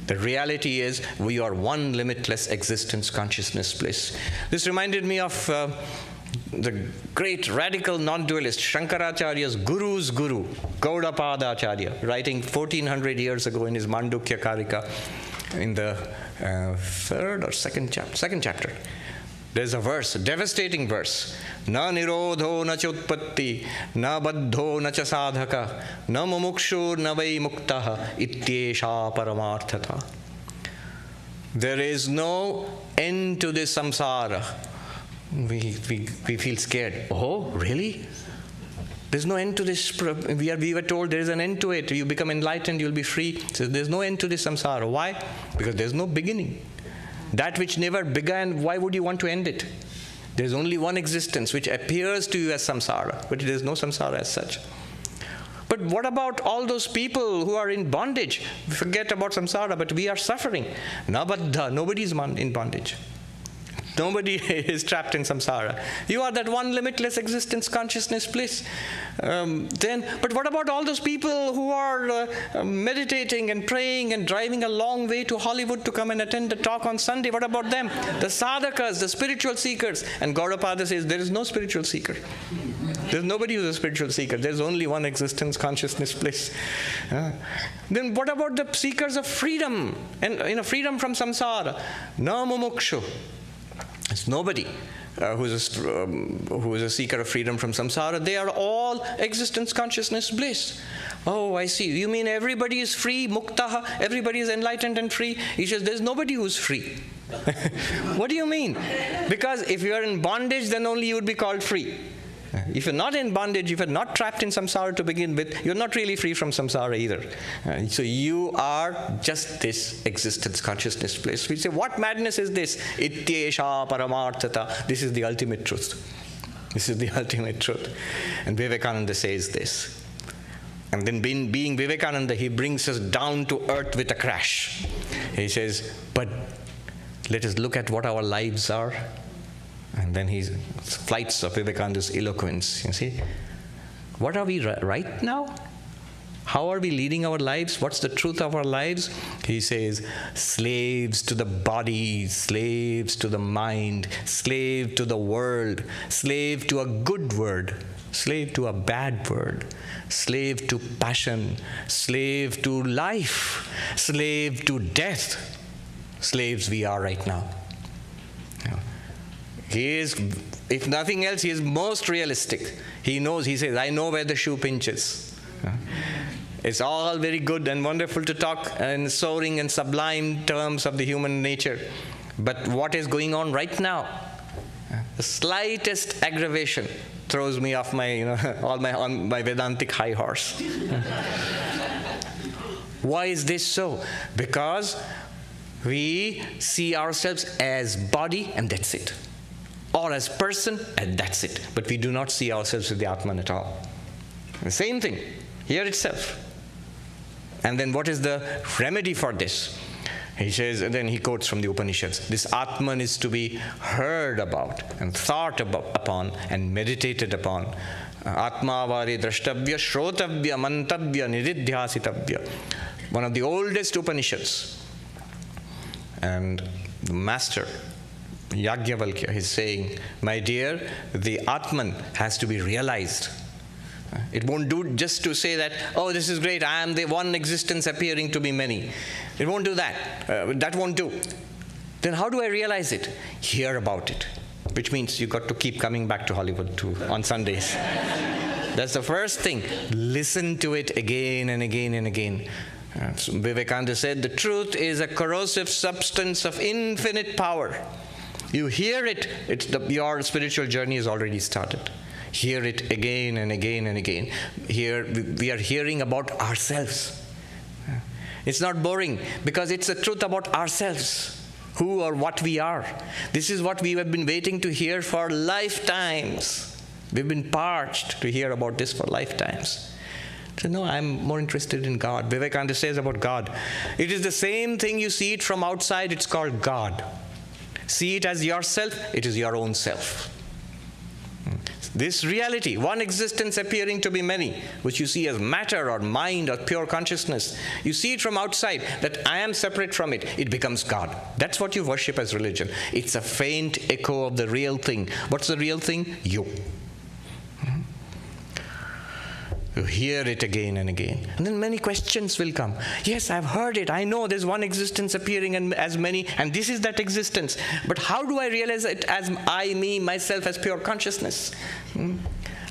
The reality is, we are one limitless existence, consciousness, bliss. This reminded me of the great radical non-dualist Shankaracharya's guru's guru, Gaudapada Acharya, writing 1400 years ago in his Mandukya Karika, in the third or second chapter. There's a verse, a devastating verse. Na nirodho na chutpatti, na baddho na cha sadhaka, na mumukshur na vai muktaha, ityesha paramarthata. There is no end to this samsara. We feel scared. Oh, really? There's no end to this. We were told there is an end to it. You become enlightened, you'll be free. So there's no end to this samsara. Why? Because there's no beginning. That which never began, why would you want to end it? There's only one existence which appears to you as samsara, but there is no samsara as such. But what about all those people who are in bondage? Forget about samsara, but we are suffering. Nabaddha, nobody is in bondage. Nobody is trapped in samsara. You are that one limitless existence, consciousness, bliss. But what about all those people who are meditating and praying and driving a long way to Hollywood to come and attend the talk on Sunday? What about them? The sadhakas, the spiritual seekers. And Gaudapada says there is no spiritual seeker. There's nobody who's a spiritual seeker. There's only one existence, consciousness, bliss. Then what about the seekers of freedom? And freedom from samsara. Na mumukshu. It's nobody who is a seeker of freedom from samsara. They are all existence, consciousness, bliss. Oh, I see. You mean everybody is free, muktaha? Everybody is enlightened and free? He says there's nobody who's free. What do you mean? Because if you are in bondage, then only you would be called free. If you're not in bondage, if you're not trapped in samsara to begin with, you're not really free from samsara either. So you are just this existence, consciousness, bliss. We say, what madness is this? Ityesha paramarthata. This is the ultimate truth. This is the ultimate truth. And Vivekananda says this. And then being Vivekananda, he brings us down to earth with a crash. He says, but let us look at what our lives are. And then he flights of Vivekananda's eloquence. You see, what are we right now? How are we leading our lives? What's the truth of our lives? He says, slaves to the body, slaves to the mind, slave to the world, slave to a good word, slave to a bad word, slave to passion, slave to life, slave to death. Slaves we are right now. He is, if nothing else, he is most realistic. He knows, he says, I know where the shoe pinches. It's all very good and wonderful to talk in soaring and sublime terms of the human nature. But what is going on right now? The slightest aggravation throws me off my, on my Vedantic high horse. Why is this so? Because we see ourselves as body and that's it. Or as person, and that's it. But we do not see ourselves as the Atman at all. The same thing, here itself. And then what is the remedy for this? He says, and then he quotes from the Upanishads, this Atman is to be heard about, and thought upon, and meditated upon. Atmavari drashtavya, shrotavya, mantavya, niridhyasitavya. One of the oldest Upanishads. And the master, Yajnavalkya, is saying, my dear, the Atman has to be realized. It won't do just to say that, oh, this is great, I am the one existence appearing to be many. It won't do that. That won't do. Then how do I realize it? Hear about it. Which means you've got to keep coming back to Hollywood on Sundays. That's the first thing. Listen to it again and again and again. So Vivekananda said, the truth is a corrosive substance of infinite power. You hear it, your spiritual journey is already started. Hear it again and again and again. Here we are hearing about ourselves. It's not boring because it's the truth about ourselves, who or what we are. This is what we have been waiting to hear for lifetimes. We've been parched to hear about this for lifetimes. So no, I'm more interested in God. Vivekananda says about God, it is the same thing you see it from outside, it's called God. See it as yourself, it is your own self. This reality, one existence appearing to be many, which you see as matter or mind or pure consciousness, you see it from outside, that I am separate from it, it becomes God. That's what you worship as religion. It's a faint echo of the real thing. What's the real thing? You. You hear it again and again. And then many questions will come. Yes, I've heard it. I know there's one existence appearing as many, and this is that existence. But how do I realize it as I, me, myself, as pure consciousness?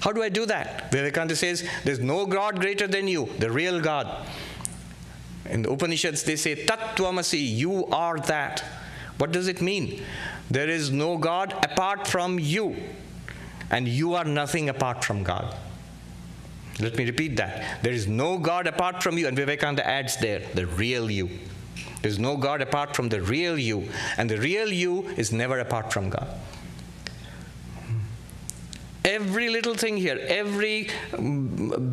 How do I do that? Vivekananda says, there's no God greater than you, the real God. In the Upanishads, they say, Tat Tvamasi, you are that. What does it mean? There is no God apart from you, and you are nothing apart from God. Let me repeat that. There is no God apart from you, and Vivekananda adds there, the real you. There is no God apart from the real you, and the real you is never apart from God. every little thing here, every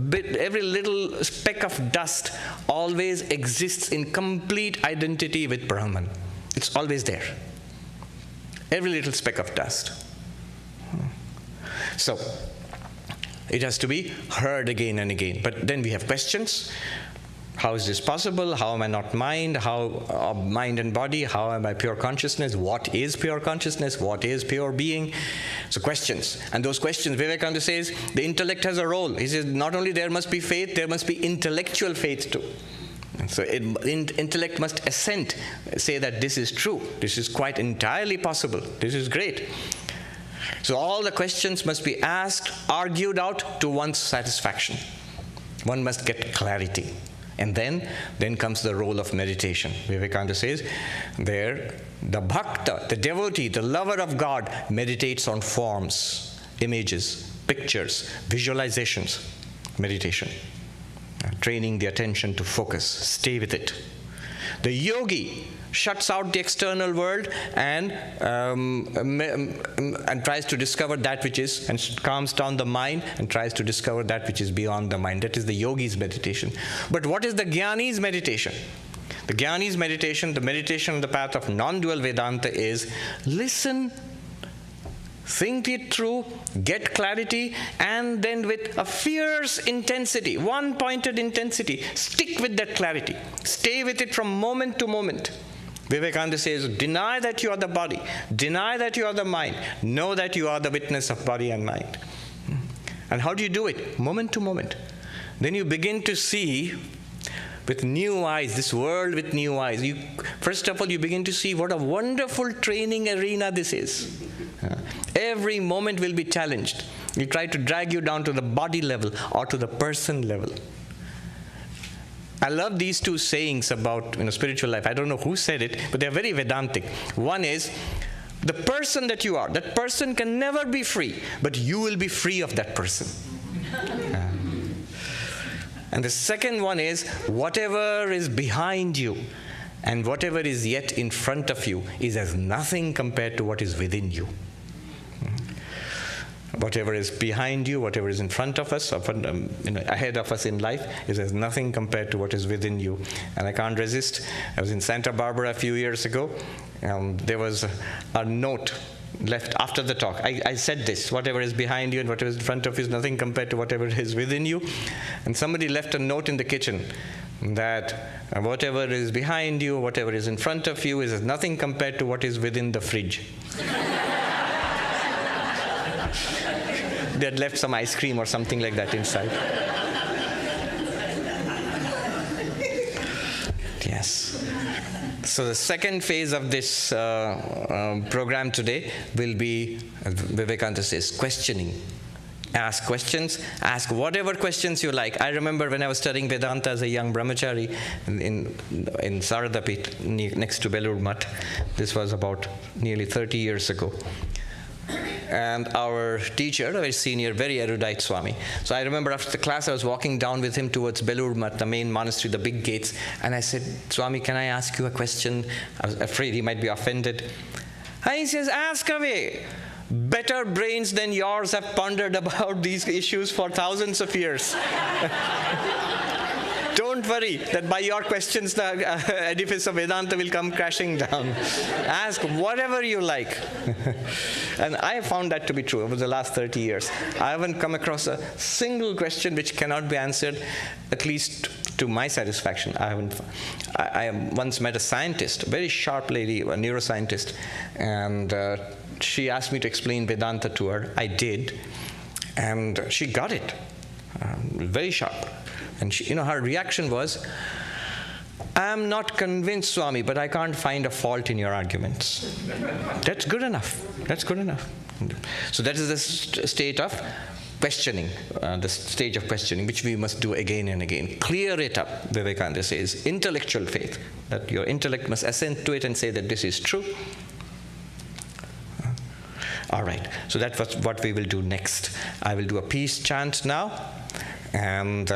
bit, every little speck of dust always exists in complete identity with Brahman. It's always there. Every little speck of dust. So, it has to be heard again and again. But then we have questions. How is this possible? How am I not mind? How mind and body? How am I pure consciousness? What is pure consciousness? What is pure being? So questions. And those questions, Vivekananda says, the intellect has a role. He says, not only there must be faith, there must be intellectual faith too. So intellect must assent, say that this is true. This is quite entirely possible. This is great. So all the questions must be asked, argued out to one's satisfaction. One must get clarity. And then comes the role of meditation. Vivekananda says, there, the bhakta, the devotee, the lover of God, meditates on forms, images, pictures, visualizations, meditation. Training the attention to focus, stay with it. The yogi shuts out the external world and tries to discover that which is, and calms down the mind and tries to discover that which is beyond the mind. That is the yogi's meditation. But what is the jnani's meditation? The jnani's meditation, the meditation on the path of non-dual Vedanta is listen, think it through, get clarity, and then with a fierce intensity, one-pointed intensity, stick with that clarity. Stay with it from moment to moment. Vivekananda says, deny that you are the body, deny that you are the mind, know that you are the witness of body and mind. And how do you do it? Moment to moment. Then you begin to see with new eyes, this world with new eyes. First of all, you begin to see what a wonderful training arena this is. Every moment will be challenged. You try to drag you down to the body level or to the person level. I love these two sayings about spiritual life. I don't know who said it, but they're very Vedantic. One is, the person that you are, that person can never be free, but you will be free of that person. And the second one is, whatever is behind you and whatever is yet in front of you is as nothing compared to what is within you. Whatever is behind you, whatever is in front of us, or ahead of us in life, is as nothing compared to what is within you. And I can't resist. I was in Santa Barbara a few years ago. There was a note left after the talk. I said this, whatever is behind you and whatever is in front of you is nothing compared to whatever is within you. And somebody left a note in the kitchen that whatever is behind you, whatever is in front of you is as nothing compared to what is within the fridge. They had left some ice cream or something like that inside. Yes. So the second phase of this program today will be, Vivekananda says, questioning. Ask questions. Ask whatever questions you like. I remember when I was studying Vedanta as a young brahmachari in Saradapet, next to Belur Math. This was about nearly 30 years ago. And our teacher, a very senior, very erudite Swami. So I remember after the class, I was walking down with him towards Belur Math, the main monastery, the big gates. And I said, Swami, can I ask you a question? I was afraid he might be offended. And he says, ask away. Better brains than yours have pondered about these issues for thousands of years. Don't worry that by your questions the edifice of Vedanta will come crashing down. Ask whatever you like. And I found that to be true over the last 30 years. I haven't come across a single question which cannot be answered, at least to my satisfaction. I once met a scientist, a very sharp lady, a neuroscientist, and she asked me to explain Vedanta to her. I did, and she got it. Very sharp. And she, her reaction was, I'm not convinced, Swami, but I can't find a fault in your arguments. That's good enough. That's good enough. So that is the state of questioning, the stage of questioning, which we must do again and again. Clear it up, Vivekananda says. Intellectual faith, that your intellect must assent to it and say that this is true. All right, so that's what we will do next. I will do a peace chant now, and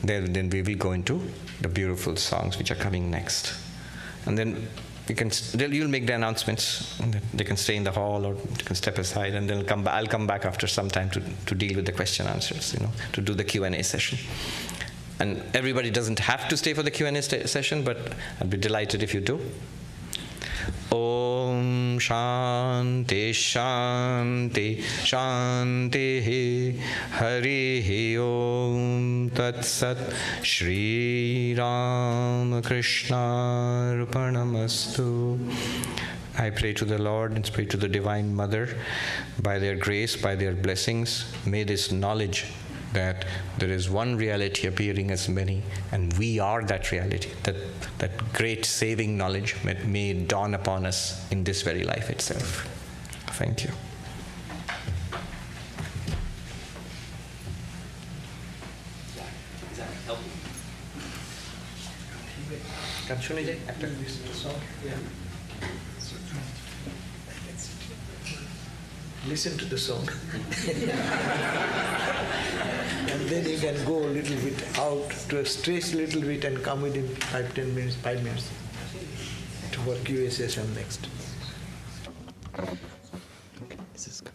then we will go into the beautiful songs which are coming next. And then you'll make the announcements. And they can stay in the hall or they can step aside, and they'll come. I'll come back after some time to deal with the question answers. To do the Q&A session. And everybody doesn't have to stay for the Q&A session, but I'd be delighted if you do. Om Shanti Shanti Shanti Hari Om Tat Sat Shri Ram Krishna Arpanamastu. I pray to the Lord and pray to the Divine Mother, by their grace, by their blessings, may this knowledge that there is one reality appearing as many, and we are that reality, that great saving knowledge may dawn upon us in this very life itself. Thank you. Listen to the song. And then you can go a little bit out to stretch a little bit and come within 5 minutes to work QA session next. Okay, this is good.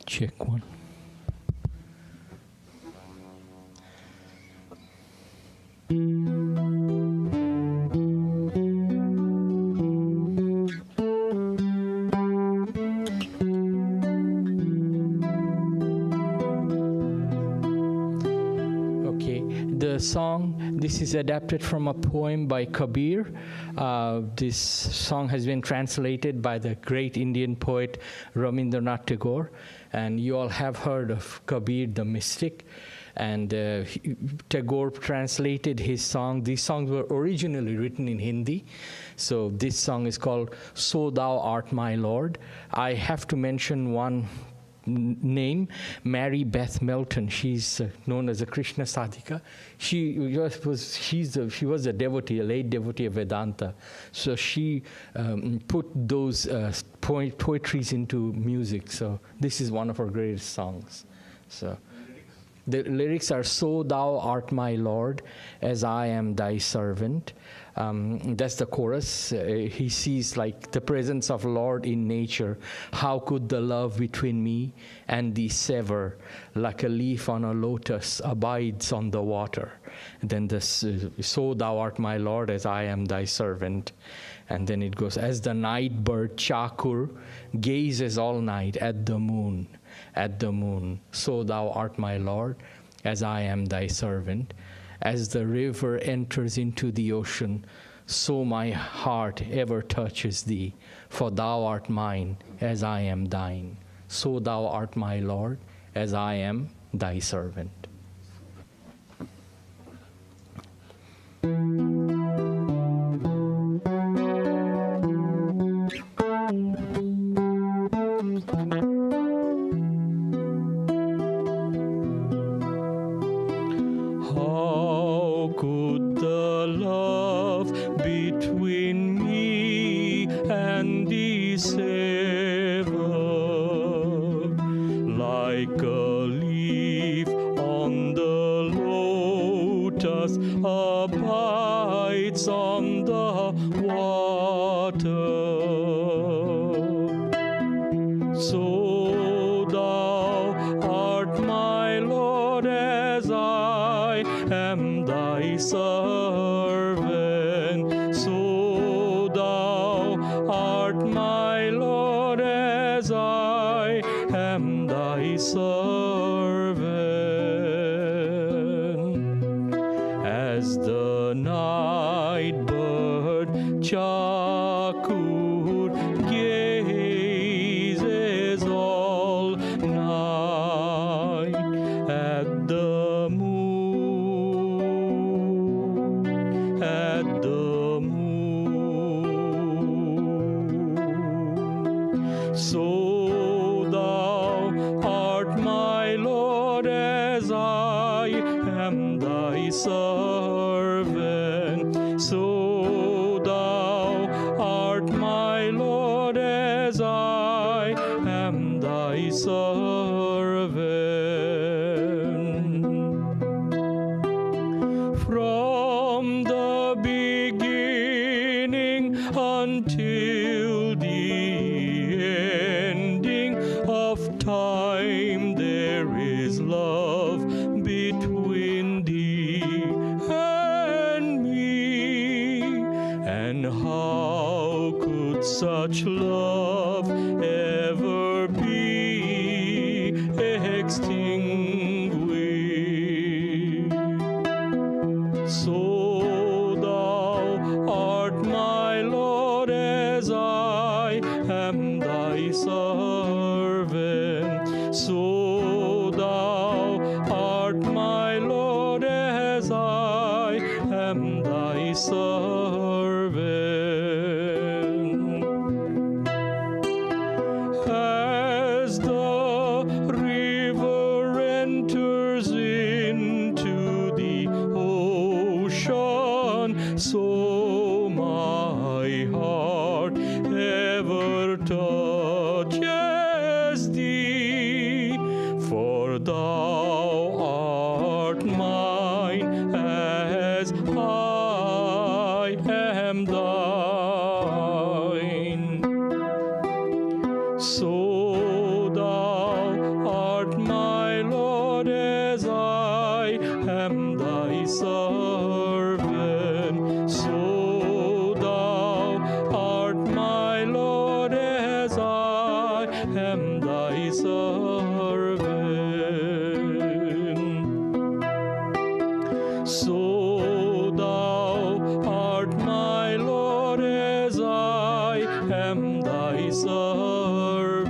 Check one. Song. This is adapted from a poem by Kabir. This song has been translated by the great Indian poet Rabindranath Tagore, and you all have heard of Kabir the mystic. And Tagore translated his song. These songs were originally written in Hindi. So this song is called So Thou Art My Lord. I have to mention one name, Mary Beth Melton. She's known as a Krishna Sadhika. She was a devotee, a late devotee of Vedanta. So she put those poetries into music. So this is one of her greatest songs. So the lyrics are, so thou art my Lord, as I am thy servant. That's the chorus. He sees like the presence of Lord in nature. How could the love between me and thee sever? Like a leaf on a lotus abides on the water. And then this, so thou art my Lord, as I am thy servant. And then it goes, as the night bird Chakur gazes all night at the moon, so thou art my Lord, as I am thy servant. As the river enters into the ocean, so my heart ever touches thee, for thou art mine, as I am thine. So thou art my Lord, as I am thy servant. Servant. such love ever be extinguished. So thou art my Lord, as I am thy servant. So thou art my Lord, as I am thy servant. As the river enters into the ocean, so my heart ever touches thee, for thou art mine as I am thine. So thou art my Lord, as I am thy servant. So thou art my Lord, as I am thy servant. So thou art my Lord, as I am thy servant.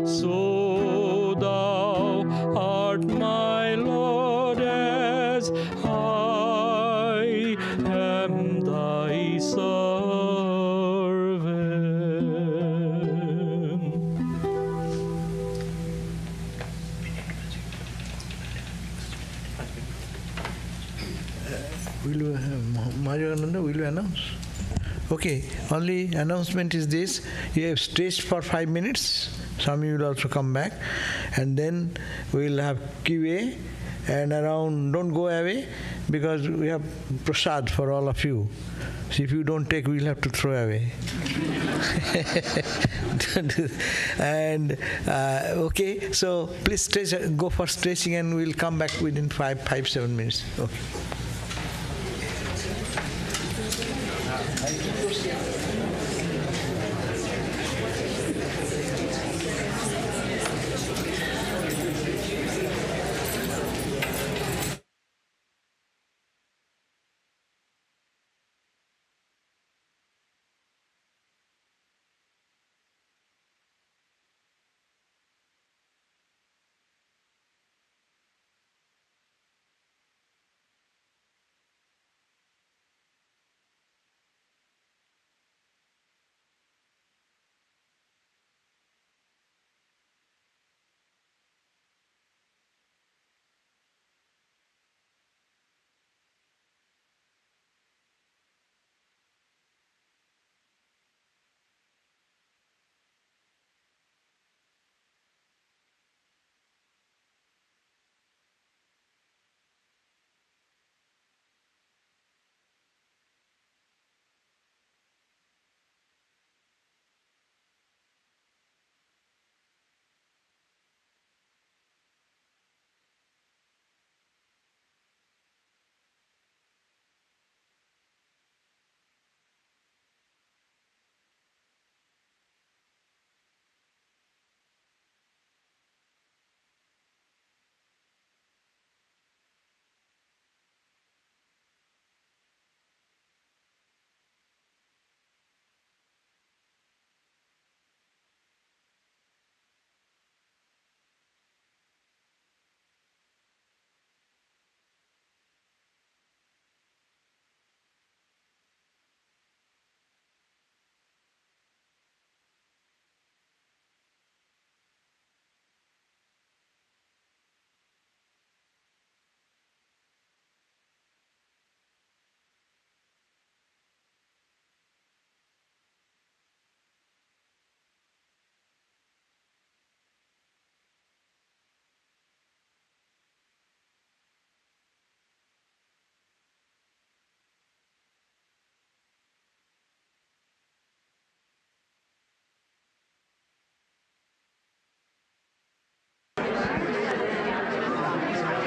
So thou art my Lord, as I am thy servant. Will you, Mahajananda, will you announce? Okay, only announcement is this. You have stretched for 5 minutes. Swami will also come back. And then we'll have QA. And around, don't go away, because we have prasad for all of you. So if you don't take, we'll have to throw away. And okay, so please stretch, go for stretching, and we'll come back within 7 minutes. Okay.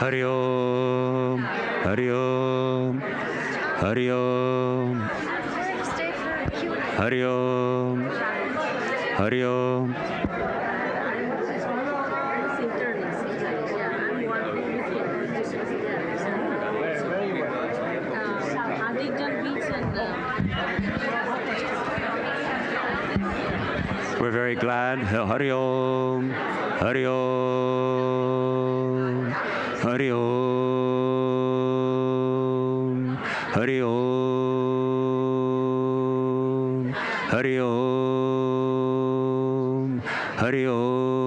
Hari Om, Hari Om, Hari Om, Hari Om. Hari Om. We're very glad. Hari Om. Hari Om. Hari Om. Hari Om. Hari Om. Hari Om.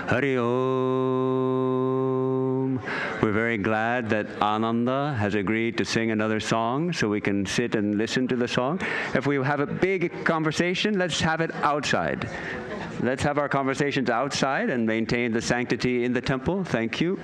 Hari Om. We're very glad that Ananda has agreed to sing another song so we can sit and listen to the song. If we have a big conversation, let's have it outside. Let's have our conversations outside and maintain the sanctity in the temple. Thank you.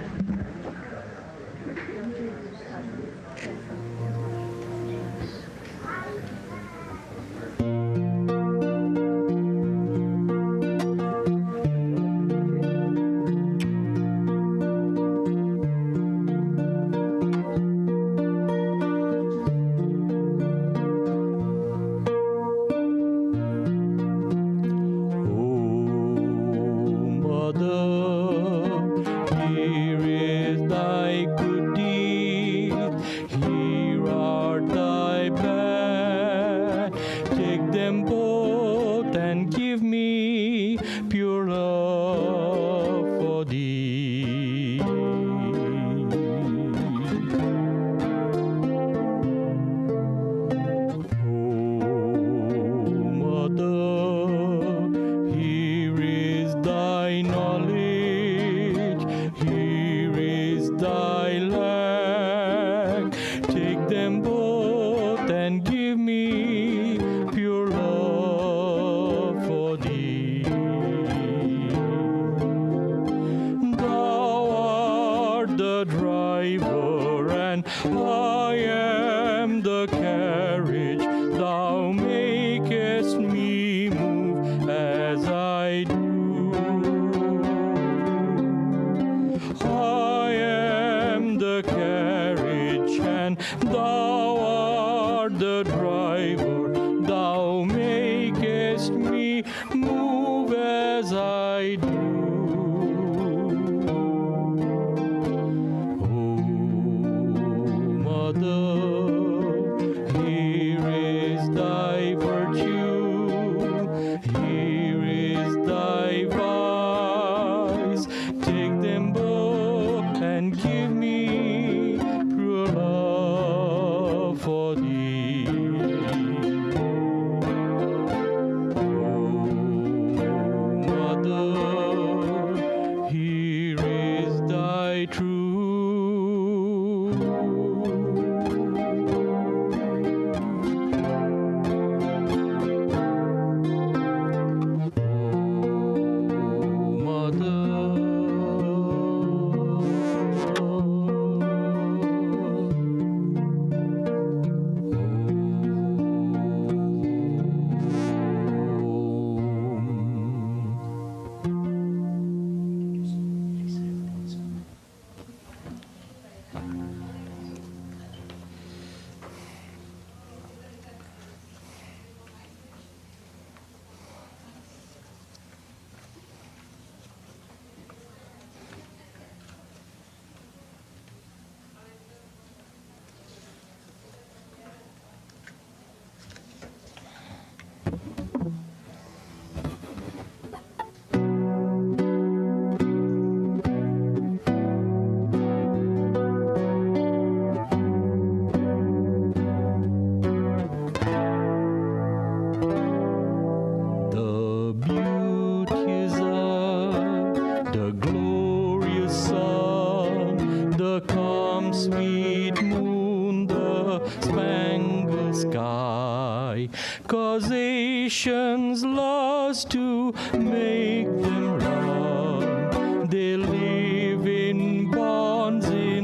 Causation's laws to make them run. They live in bonds they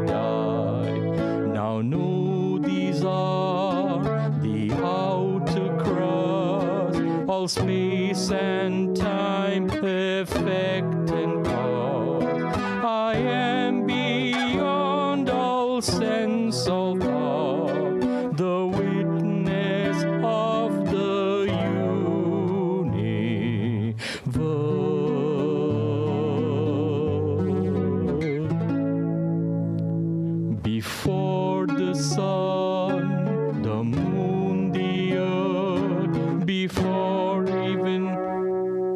die. Now know these are the outer crust, all space and time, effect and cause. I am beyond all sense of thought, the witness of the before the sun, the moon, the earth, before even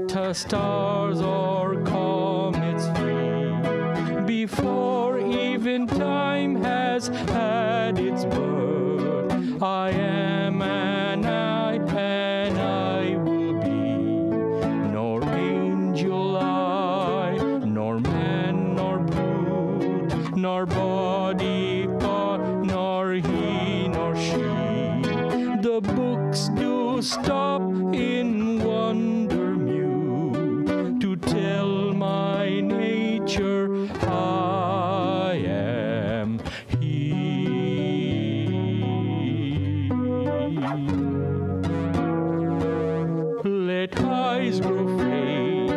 the stars or comets flee, before even time has had its birth. I am and I will be, nor angel I, nor man, nor brute, nor body thought, nor he, nor she. The books do stop in wonder mute to tell my nature I am he. Let eyes grow faint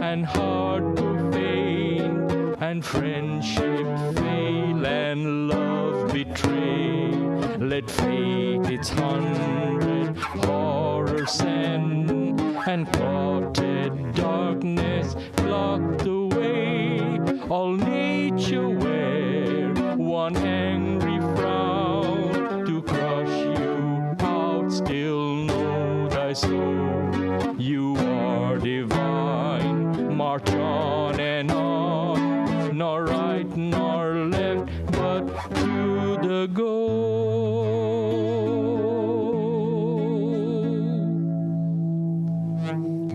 and heart grow faint, and friendship fail and love betray. Let fate its 100 horrors send, and clotted darkness block the way. All nature wear one angry frown to crush you out. Still know thy soul, you are divine. March on and on, nor right nor left, but to the goal.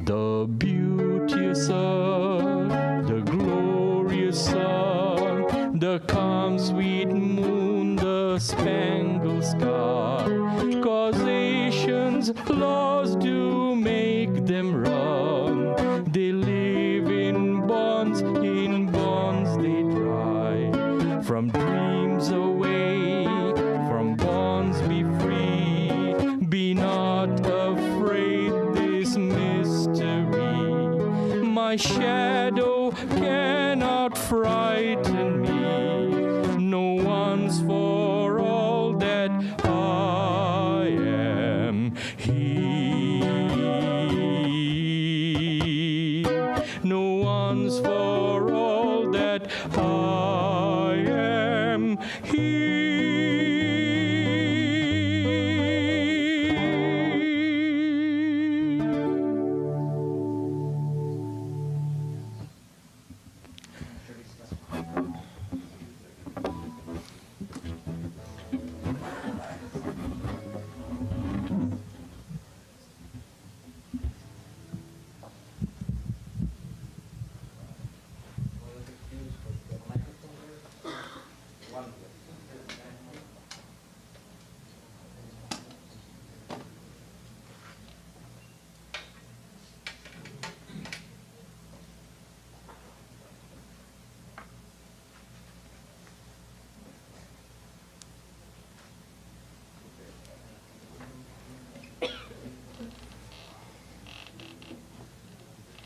The beauteous earth, the glorious sun, the calm sweet moon, the spangled sky. Causation's laws do make them run. They live in bonds they dry. From dreams awake, from bonds be free. Be not afraid this mystery. My shadow cannot frighten me. No one's for all that I am he. No one's for all that I am he.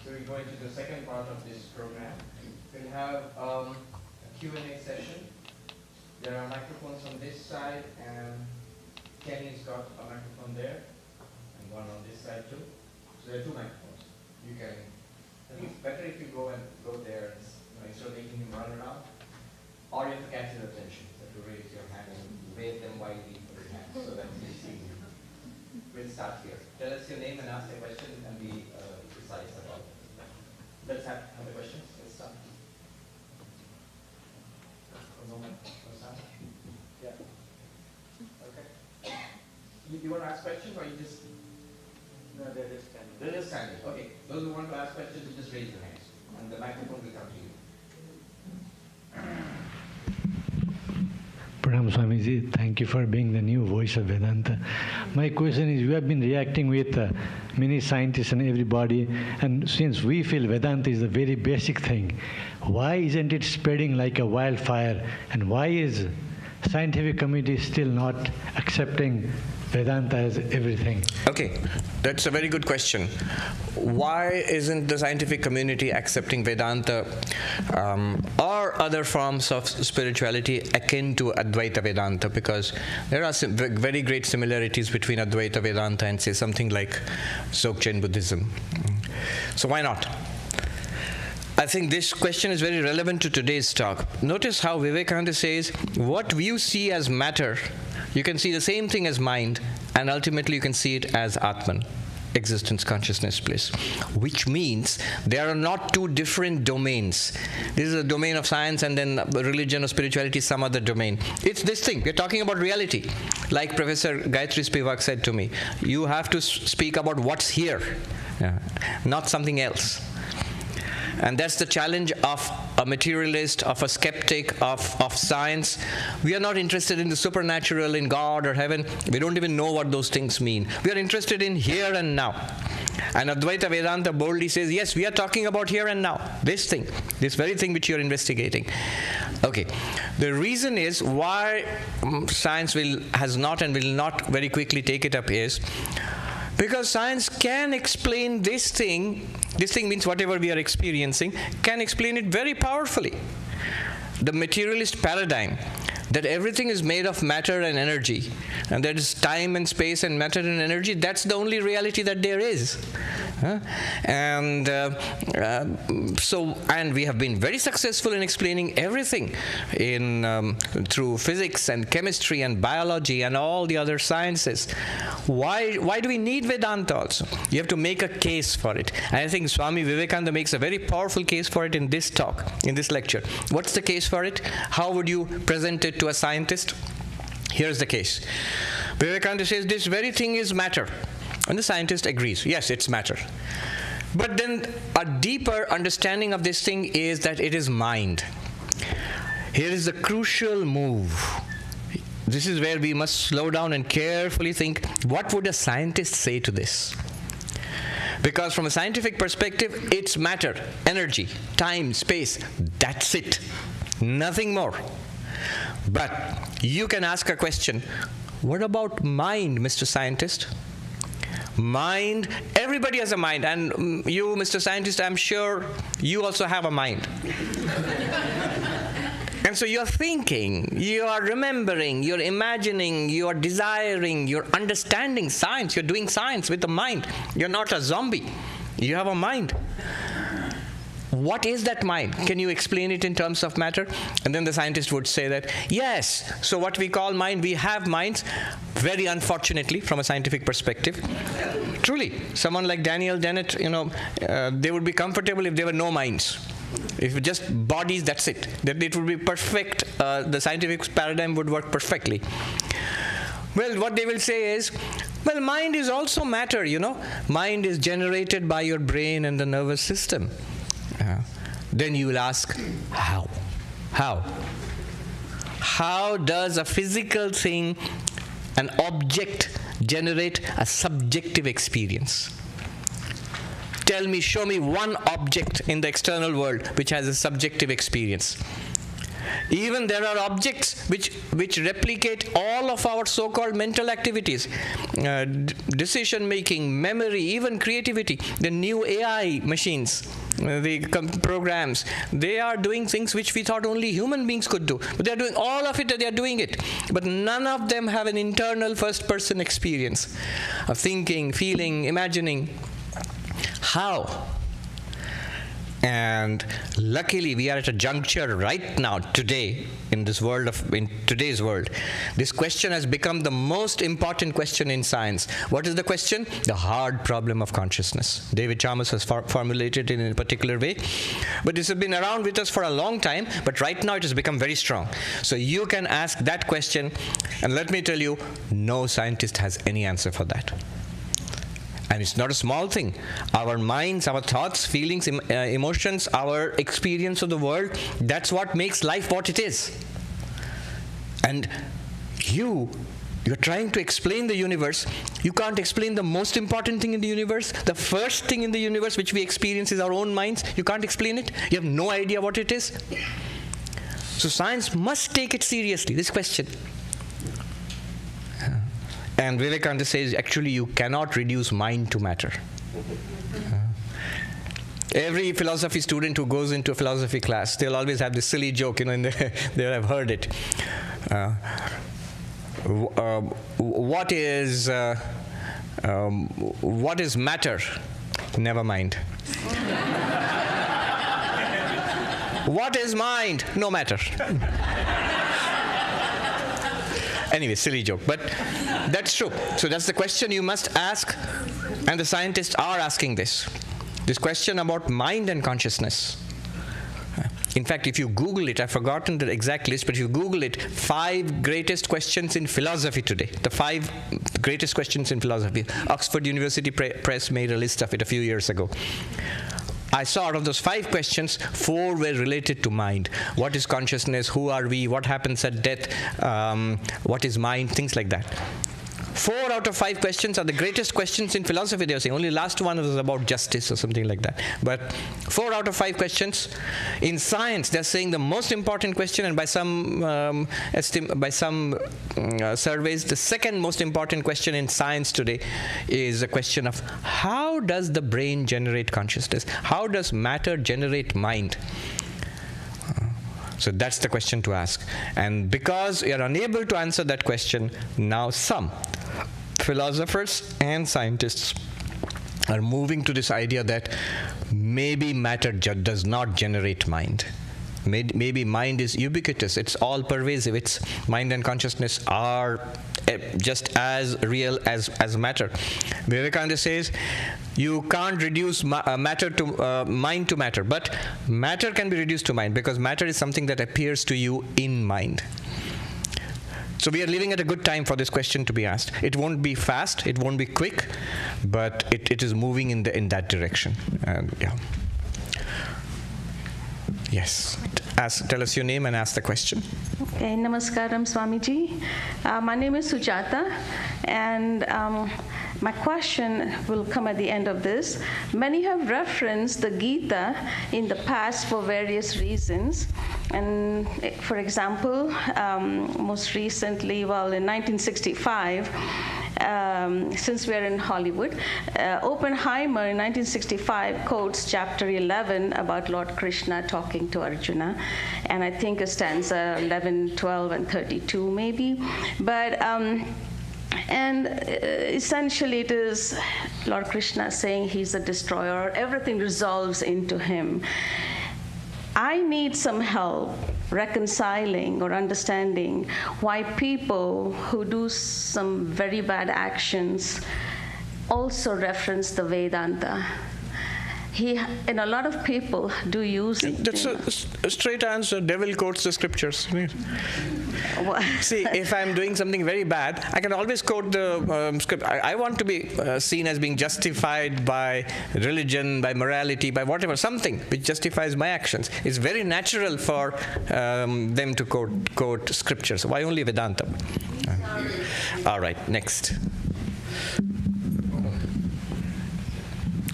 We're going to the second part of this program. We'll have a Q&A session. There are microphones on this side, and Kenny's got a microphone there, and one on this side too. So there are two microphones. You can, I think it's better if you go there and, instead of making him run around, or you have to catch his attention. So to raise your hand and wave them widely for your hand, so that's easy. We'll start here. Tell us your name and ask a question and be precise about it. Let's have the questions. Let's start. A moment. Yeah. Okay. You want to ask questions, or you just? No, they're just standing. They're just standing. Okay. Those who want to ask questions, you just raise your hands, and the microphone will come to you. Pranam Swamiji, thank you for being the new voice of Vedanta. My question is, we have been reacting with many scientists and everybody, and since we feel Vedanta is a very basic thing, why isn't it spreading like a wildfire, and why is scientific community still not accepting Vedanta as everything? Okay, that's a very good question. Why isn't the scientific community accepting Vedanta or other forms of spirituality akin to Advaita Vedanta? Because there are some very great similarities between Advaita Vedanta and, say, something like Dzogchen Buddhism. So why not? I think this question is very relevant to today's talk. Notice how Vivekananda says, what you see as matter, you can see the same thing as mind, and ultimately you can see it as Atman, existence, consciousness, bliss. Which means there are not two different domains. This is a domain of science, and then religion or spirituality is some other domain. It's this thing. We're talking about reality. Like Professor Gayatri Spivak said to me, you have to speak about what's here, not something else. And that's the challenge of a materialist, of a skeptic, of science. We are not interested in the supernatural, in God or heaven. We don't even know what those things mean. We are interested in here and now. And Advaita Vedanta boldly says, yes, we are talking about here and now. This thing, this very thing which you are investigating. Okay. The reason is why science has not and will not very quickly take it up is because science can explain this thing means whatever we are experiencing, can explain it very powerfully. The materialist paradigm, that everything is made of matter and energy, and there is time and space and matter and energy, that's the only reality that there is. And we have been very successful in explaining everything through physics and chemistry and biology and all the other sciences. Why do we need Vedanta also? You have to make a case for it. And I think Swami Vivekananda makes a very powerful case for it in this talk, in this lecture. What's the case for it? How would you present it to a scientist? Here's the case. Vivekananda says this very thing is matter. And the scientist agrees, yes, it's matter. But then a deeper understanding of this thing is that it is mind. Here is the crucial move. This is where we must slow down and carefully think, what would a scientist say to this? Because from a scientific perspective, it's matter, energy, time, space, that's it. Nothing more. But you can ask a question, what about mind, Mr. Scientist? Mind, everybody has a mind, and you, Mr. Scientist, I'm sure you also have a mind. And so you're thinking, you are remembering, you're imagining, you're desiring, you're understanding science, you're doing science with the mind. You're not a zombie. You have a mind. What is that mind? Can you explain it in terms of matter? And then the scientist would say that, yes, so what we call mind, we have minds, very unfortunately, from a scientific perspective. Truly, someone like Daniel Dennett, they would be comfortable if there were no minds. If just bodies, that's it. That it would be perfect. The scientific paradigm would work perfectly. Well, what they will say is, well, mind is also matter, Mind is generated by your brain and the nervous system. Then you will ask, how? How? How does a physical thing, an object, generate a subjective experience? Tell me, show me one object in the external world which has a subjective experience. Even there are objects which replicate all of our so-called mental activities, decision-making, memory, even creativity. The new AI machines, the programs, they are doing things which we thought only human beings could do. But they are doing all of it, they are doing it. But none of them have an internal first-person experience of thinking, feeling, imagining. How? And luckily, we are at a juncture right now, today, in today's world. This question has become the most important question in science. What is the question? The hard problem of consciousness. David Chalmers has formulated it in a particular way. But this has been around with us for a long time, but right now it has become very strong. So you can ask that question, and let me tell you, no scientist has any answer for that. And it's not a small thing. Our minds, our thoughts, feelings, emotions, our experience of the world, that's what makes life what it is. And you're trying to explain the universe. You can't explain the most important thing in the universe. The first thing in the universe which we experience is our own minds. You can't explain it. You have no idea what it is. So science must take it seriously, this question. And Vivekananda says, actually, you cannot reduce mind to matter. Every philosophy student who goes into a philosophy class, they'll always have this silly joke, there I've heard it. What is matter? Never mind. What is mind? No matter. Anyway, silly joke, but that's true. So that's the question you must ask, and the scientists are asking this question about mind and consciousness. In fact, if you Google it, I've forgotten the exact list, but if you Google it, 5 greatest questions in philosophy today. The 5 greatest questions in philosophy. Oxford University Press made a list of it a few years ago. I saw out of those 5 questions, 4 were related to mind. What is consciousness? Who are we? What happens at death? What is mind? Things like that. 4 out of 5 questions are the greatest questions in philosophy, they were saying. Only last one was about justice or something like that. But 4 out of 5 questions. In science, they're saying the most important question, and by some surveys, the second most important question in science today is a question of how does the brain generate consciousness? How does matter generate mind? So that's the question to ask. And because we are unable to answer that question, now some philosophers and scientists are moving to this idea that maybe matter does not generate mind. Maybe mind is ubiquitous, it's all pervasive, it's mind and consciousness are just as real as matter. Vivekananda says you can't reduce matter to mind to matter, but matter can be reduced to mind because matter is something that appears to you in mind. So we are living at a good time for this question to be asked. It won't be fast, it won't be quick, but it is moving in that direction. Yeah. Yes. Tell us your name and ask the question. Okay, Namaskaram Swamiji. My name is Sujata, and my question will come at the end of this. Many have referenced the Gita in the past for various reasons. And for example, most recently, well, in 1965, since we're in Hollywood, Oppenheimer in 1965 quotes chapter 11 about Lord Krishna talking to Arjuna, and I think a stanza 11, 12, and 32 maybe. But and essentially it is Lord Krishna saying he's a destroyer, everything resolves into him. I need some help reconciling or understanding why people who do some very bad actions also reference the Vedanta. And a lot of people do use it. That's a straight answer. Devil quotes the scriptures. See, if I'm doing something very bad, I can always quote the script. I want to be seen as being justified by religion, by morality, by whatever, something which justifies my actions. It's very natural for them to quote scriptures. Why only Vedanta? All right, next.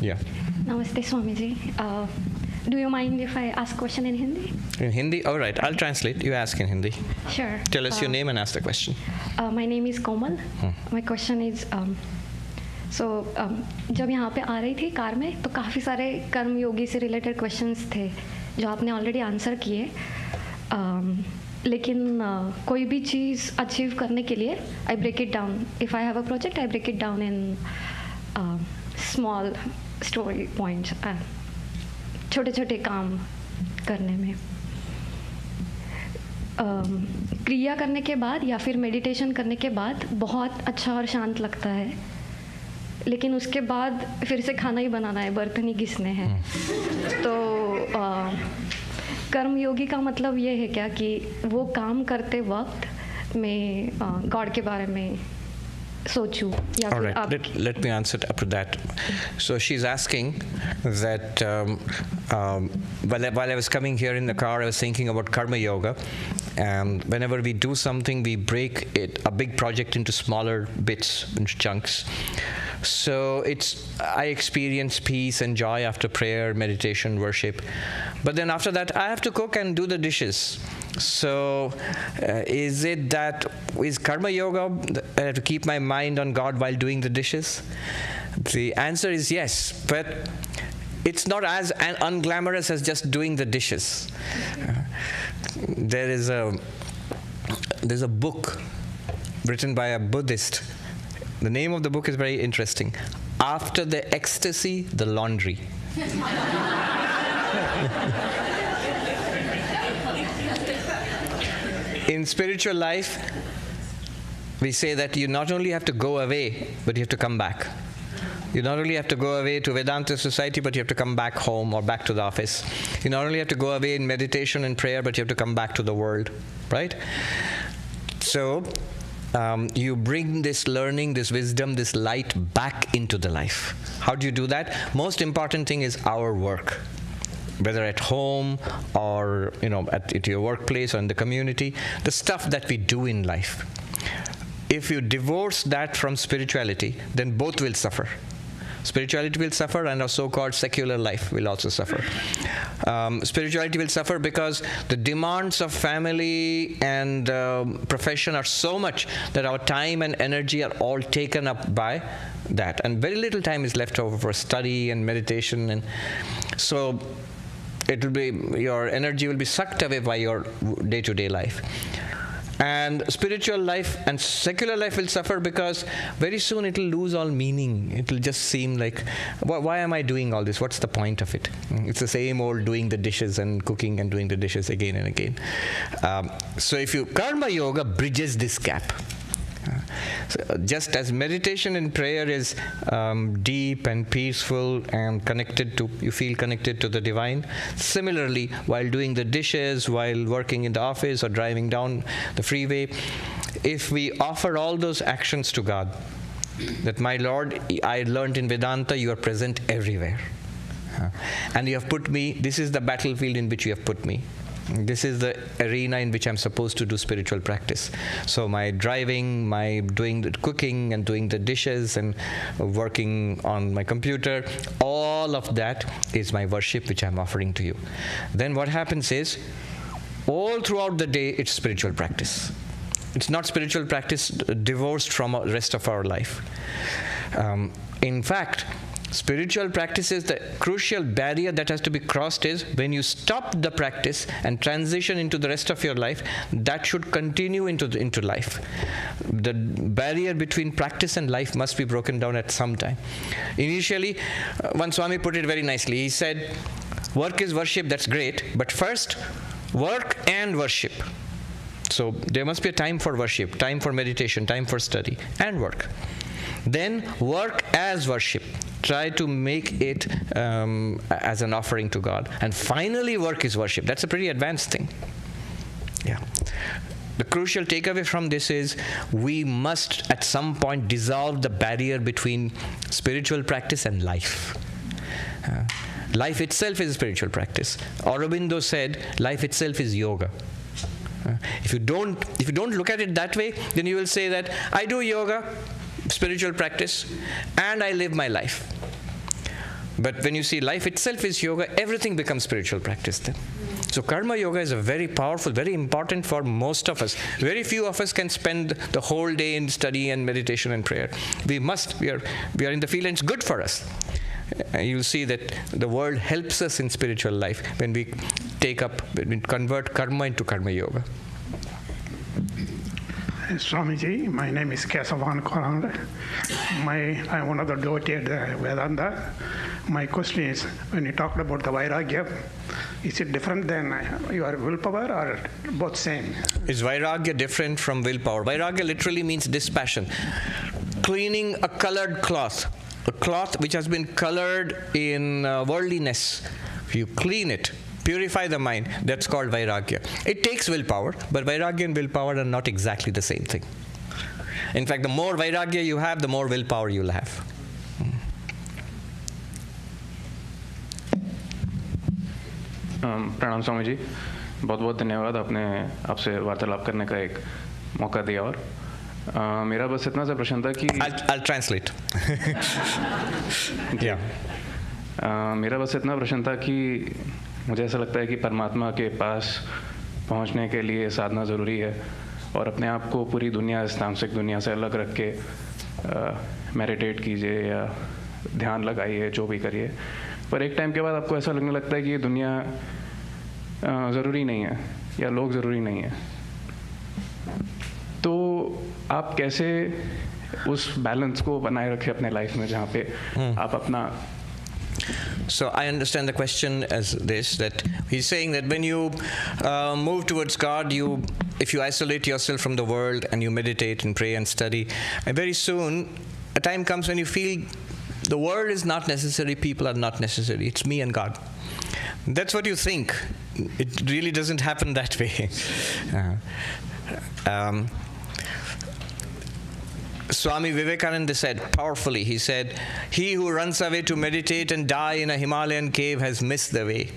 Yeah. Namaste, Swamiji. Do you mind if I ask a question in Hindi? In Hindi? All right, I'll translate. You ask in Hindi. Sure. Tell us your name and ask the question. My name is Komal. My question is, जब यहाँ पे आ रही थी car में तो काफ़ी सारे कर्म योगी से रिलेटेड क्वेश्चंस थे जो आपने ऑलरेडी आंसर किए, लेकिन कोई भी चीज़ अचीव करने के लिए I break it down. If I have a project I break it down in small story points, छोटे छोटे काम करने में. क्रिया करने के बाद या फिर मेडिटेशन करने के बाद बहुत अच्छा और शांत लगता है, लेकिन उसके बाद फिर से खाना ही बनाना है, बर्तन ही घिसने हैं. तो कर्म योगी का मतलब ये है क्या कि वो काम करते वक्त मैं गॉड के बारे में सोचूं या All फिर right, let me answer up to that. So she's asking that while I was coming here in the car, I was thinking about karma yoga, and whenever we do something, we break a big project into smaller bits, into chunks. So I experience peace and joy after prayer, meditation, worship. But then after that, I have to cook and do the dishes. So is karma yoga to keep my mind on God while doing the dishes? The answer is yes, but it's not as unglamorous as just doing the dishes. There's a book written by a Buddhist. The name of the book is very interesting. After the ecstasy, the laundry. in spiritual life, we say that you not only have to go away, but you have to come back. You not only have to go away to Vedanta society, but you have to come back home or back to the office. You not only have to go away in meditation and prayer, but you have to come back to the world, right? So you bring this learning, this wisdom, this light back into the life. How do you do that? Most important thing is our work. Whether at home or at your workplace or in the community, the stuff that we do in life. If you divorce that from spirituality, then both will suffer. Spirituality will suffer, and our so-called secular life will also suffer. Spirituality will suffer because the demands of family and profession are so much that our time and energy are all taken up by that, and very little time is left over for study and meditation, and so your energy will be sucked away by your day-to-day life. And spiritual life and secular life will suffer because very soon it will lose all meaning. It will just seem like, why am I doing all this? What's the point of it? It's the same old doing the dishes and cooking and doing the dishes again and again. So Karma Yoga bridges this gap. So just as meditation and prayer is deep and peaceful and you feel connected to the divine, similarly, while doing the dishes, while working in the office or driving down the freeway, if we offer all those actions to God, that my Lord, I learned in Vedanta, you are present everywhere. And you have put me, this is the battlefield in which you have put me. This is the arena in which I'm supposed to do spiritual practice. So my driving, my doing the cooking and doing the dishes and working on my computer, all of that is my worship which I'm offering to you. Then what happens is, all throughout the day, it's spiritual practice. It's not spiritual practice divorced from the rest of our life. In fact, spiritual practice is the crucial barrier that has to be crossed is when you stop the practice and transition into the rest of your life, that should continue into life. The barrier between practice and life must be broken down at some time. Initially, one Swami put it very nicely. He said, work is worship, that's great, but first, work and worship. So there must be a time for worship, time for meditation, time for study, and work. Then work as worship. Try to make it as an offering to God. And finally, work is worship. That's a pretty advanced thing. Yeah. The crucial takeaway from this is we must at some point dissolve the barrier between spiritual practice and life. Life itself is a spiritual practice. Aurobindo said, life itself is yoga. If you don't look at it that way, then you will say that I do yoga, spiritual practice, and I live my life. But when you see life itself is yoga, everything becomes spiritual practice then. So karma yoga is a very powerful, very important for most of us. Very few of us can spend the whole day in study and meditation and prayer. We are in the field, and it's good for us. You'll see that the world helps us in spiritual life when we convert karma into karma yoga. Swamiji, my name is Kesavan Koranda. I'm one of the devotee at Vedanta. My question is, when you talked about the Vairagya, is it different than your willpower or both same? Is Vairagya different from willpower? Vairagya literally means dispassion. Cleaning a colored cloth, a cloth which has been colored in worldliness. If you clean it, purify the mind, that's called Vairagya. It takes willpower, but Vairagya and willpower are not exactly the same thing. In fact, the more Vairagya you have, the more willpower you'll have. प्रणाम स्वामी जी, बहुत बहुत धन्यवाद आपने आपसे वार्तालाप करने का एक मौका दिया और मेरा बस इतना सा प्रश्न था कि I'll translate. Yeah. मेरा बस इतना प्रश्न था कि मुझे ऐसा लगता है कि परमात्मा के पास पहुंचने के लिए साधना ज़रूरी है और अपने आप को पूरी दुनिया, इस तामसिक दुनिया से अलग रख के मेडिटेट कीजिए या ध्यान लगाइए, जो भी करिए, पर एक टाइम के बाद आपको ऐसा लगने लगता है कि ये दुनिया ज़रूरी नहीं है या लोग ज़रूरी नहीं है. तो आप कैसे उस बैलेंस को बनाए रखें अपने लाइफ में, जहाँ पे आप अपना So I understand the question as this, that he's saying that when you move towards God, if you isolate yourself from the world and you meditate and pray and study, and very soon a time comes when you feel the world is not necessary, people are not necessary, it's me and God. That's what you think. It really doesn't happen that way. Swami Vivekananda said powerfully, he said, "He who runs away to meditate and die in a Himalayan cave has missed the way.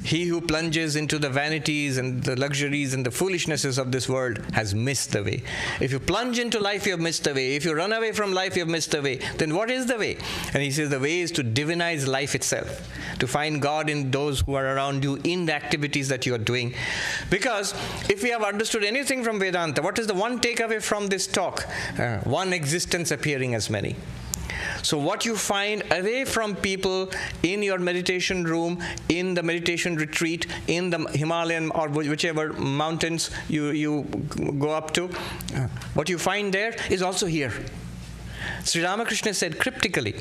He who plunges into the vanities and the luxuries and the foolishnesses of this world has missed the way." If you plunge into life, you have missed the way. If you run away from life, you have missed the way. Then what is the way? And he says the way is to divinize life itself, to find God in those who are around you, in the activities that you are doing. Because if we have understood anything from Vedanta, what is the one takeaway from this talk? One existence appearing as many. So what you find away from people in your meditation room, in the meditation retreat, in the Himalayan or whichever mountains you go up to, what you find there is also here. Sri Ramakrishna said cryptically,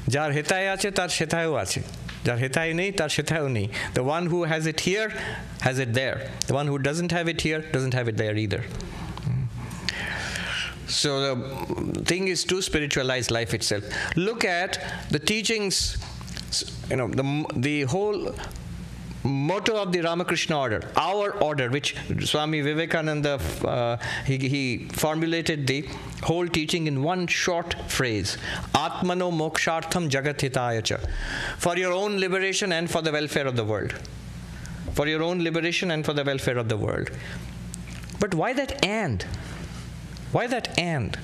"Jar hetay ache tar shetayu ache. Jar hetay nei tar shetayu nei." The one who has it here has it there. The one who doesn't have it here doesn't have it there either. So the thing is to spiritualize life itself. Look at the teachings, the whole motto of the Ramakrishna order, our order, which Swami Vivekananda, he formulated the whole teaching in one short phrase: Atmano mokshartham jagat hitaya cha. For your own liberation and for the welfare of the world. For your own liberation and for the welfare of the world. But why that and? Why that and?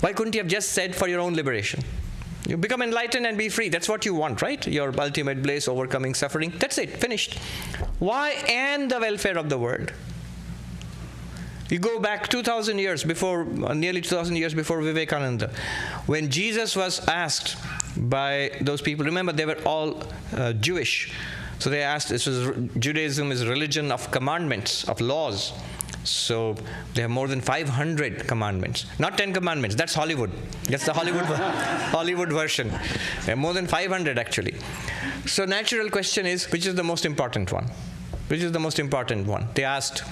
Why couldn't you have just said for your own liberation? You become enlightened and be free. That's what you want, right? Your ultimate bliss, overcoming suffering. That's it, finished. Why and the welfare of the world? You go back 2,000 years before, nearly 2,000 years before Vivekananda, when Jesus was asked by those people, remember they were all Jewish. So they asked, Judaism is a religion of commandments, of laws. So they have more than 500 commandments. Not 10 commandments, that's Hollywood. That's the Hollywood version. There are more than 500 actually. So natural question is, which is the most important one? Which is the most important one? They asked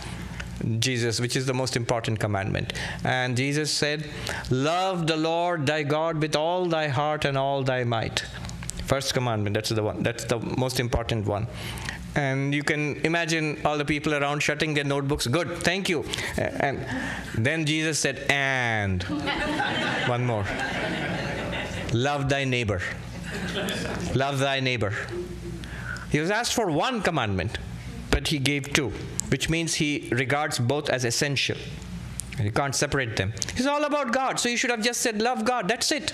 Jesus, which is the most important commandment? And Jesus said, "Love the Lord thy God with all thy heart and all thy might." First commandment, that's the one. That's the most important one. And you can imagine all the people around shutting their notebooks. Good, thank you. And then Jesus said, and one more. Love thy neighbor. Love thy neighbor. He was asked for one commandment, but he gave two, which means he regards both as essential. You can't separate them. It's all about God, so you should have just said, love God, that's it.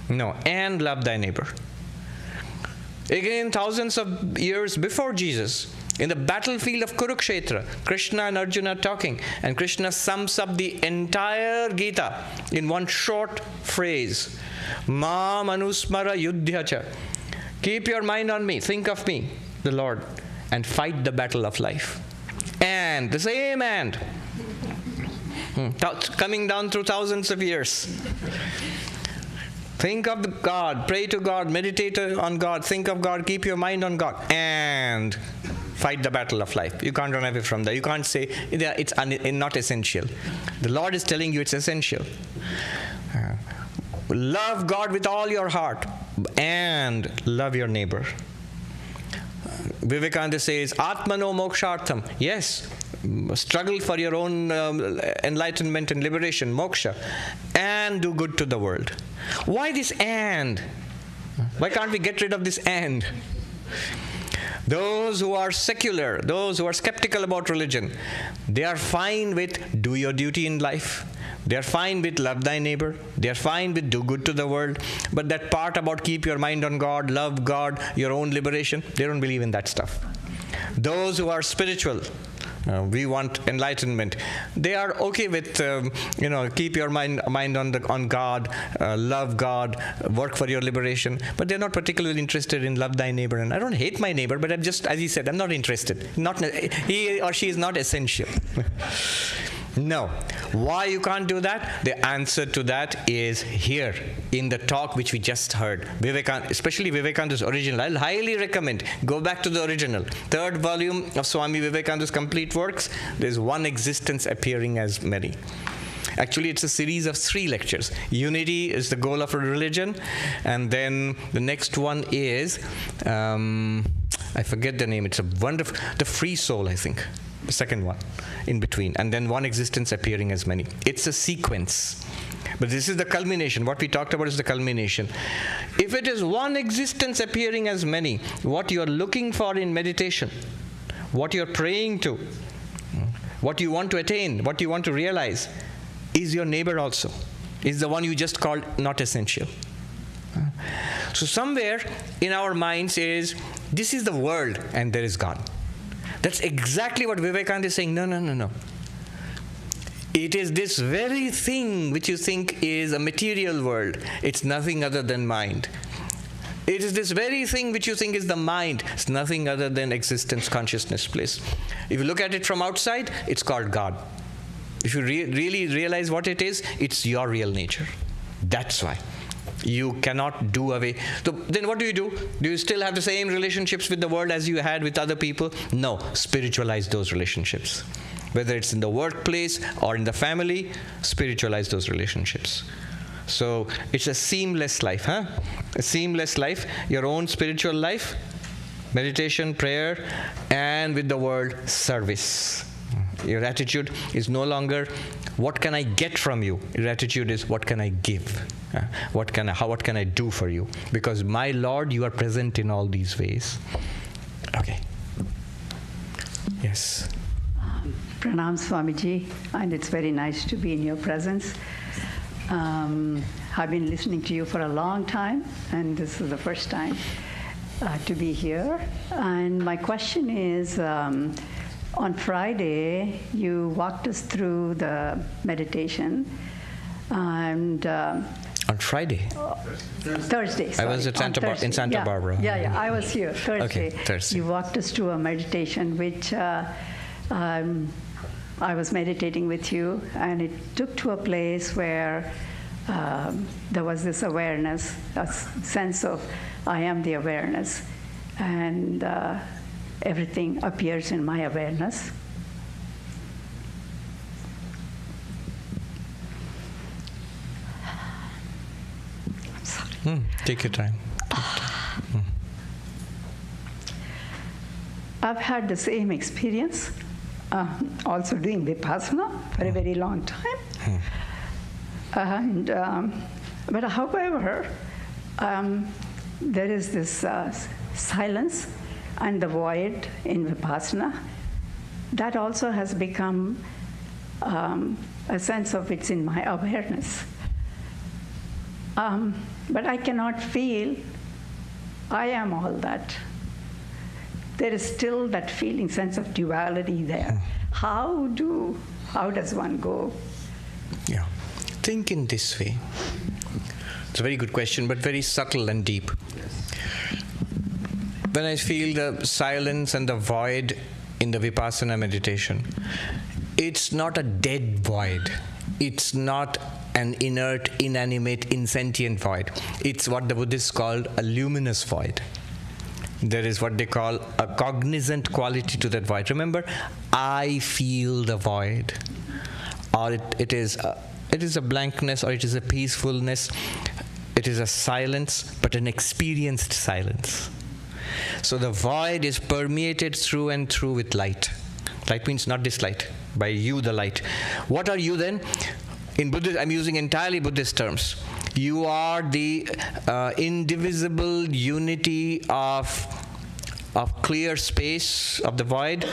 No, and love thy neighbor. Again, thousands of years before Jesus, in the battlefield of Kurukshetra, Krishna and Arjuna are talking, and Krishna sums up the entire Gita in one short phrase: Mam anusmara yudhyacha. Keep your mind on me, think of me, the Lord, and fight the battle of life. And, the same and, coming down through thousands of years. Think of God, pray to God, meditate on God, think of God, keep your mind on God, and fight the battle of life. You can't run away from that. You can't say it's not essential. The Lord is telling you it's essential. Love God with all your heart and love your neighbor. Vivekananda says, Atmano mokshartham. Yes, struggle for your own enlightenment and liberation, moksha, and do good to the world. Why this and? Why can't we get rid of this and? Those who are secular, those who are skeptical about religion, they are fine with do your duty in life. They are fine with love thy neighbor. They are fine with do good to the world. But that part about keep your mind on God, love God, your own liberation, they don't believe in that stuff. Those who are spiritual, we want enlightenment. They are okay with, keep your mind on God, love God, work for your liberation. But they're not particularly interested in love thy neighbor. And I don't hate my neighbor, but I'm just, as he said, I'm not interested. He or she is not essential. No. Why you can't do that? The answer to that is here in the talk which we just heard. Especially Vivekananda's original. I'll highly recommend. Go back to the original. 3rd volume of Swami Vivekananda's complete works. There's one existence appearing as many. Actually, it's a series of 3 lectures. Unity is the goal of a religion. And then the next one is, I forget the name. It's a wonderful, the free soul, I think. The second one in between. And then one existence appearing as many. It's a sequence. But this is the culmination. What we talked about is the culmination. If it is one existence appearing as many, what you are looking for in meditation, what you are praying to, what you want to attain, what you want to realize, is your neighbor also. Is the one you just called not essential. So somewhere in our minds is, this is the world and there is God. That's exactly what Vivekananda is saying. No. It is this very thing which you think is a material world. It's nothing other than mind. It is this very thing which you think is the mind. It's nothing other than existence, consciousness, bliss. If you look at it from outside, it's called God. If you really realize what it is, it's your real nature. That's why. You cannot do away. So then what do? Do you still have the same relationships with the world as you had with other people? No. Spiritualize those relationships. Whether it's in the workplace or in the family, spiritualize those relationships. So it's a seamless life, huh? A seamless life, your own spiritual life, meditation, prayer, and with the world, service. Your attitude is no longer, what can I get from you? Your attitude is, what can I give? What can I do for you? Because my Lord, you are present in all these ways. Okay. Yes. Pranam Swamiji, and it's very nice to be in your presence. I've been listening to you for a long time, and this is the first time to be here. And my question is, on Friday, you walked us through the meditation, and on Friday? Thursday. Sorry. I was at in Santa Barbara. Yeah, I was here Thursday. Okay, Thursday. You walked us through a meditation which I was meditating with you, and it took to a place where there was this awareness, a sense of I am the awareness, and everything appears in my awareness. Take your time. I've had the same experience, also doing Vipassana for a very long time. And, but however, there is this silence and the void in Vipassana that also has become a sense of it's in my awareness. But I cannot feel I am all that. There is still that feeling, sense of duality there. How does one go? Yeah. Think in this way. It's a very good question, but very subtle and deep. When I feel the silence and the void in the Vipassana meditation, it's not a dead void. It's not an inert, inanimate, insentient void. It's what the Buddhists call a luminous void. There is what they call a cognizant quality to that void. Remember, I feel the void. Or it is a blankness, or it is a peacefulness. It is a silence, but an experienced silence. So the void is permeated through and through with light. Light means not this light, by you the light. What are you then? In Buddhist, I'm using entirely Buddhist terms. You are the indivisible unity of clear space of the void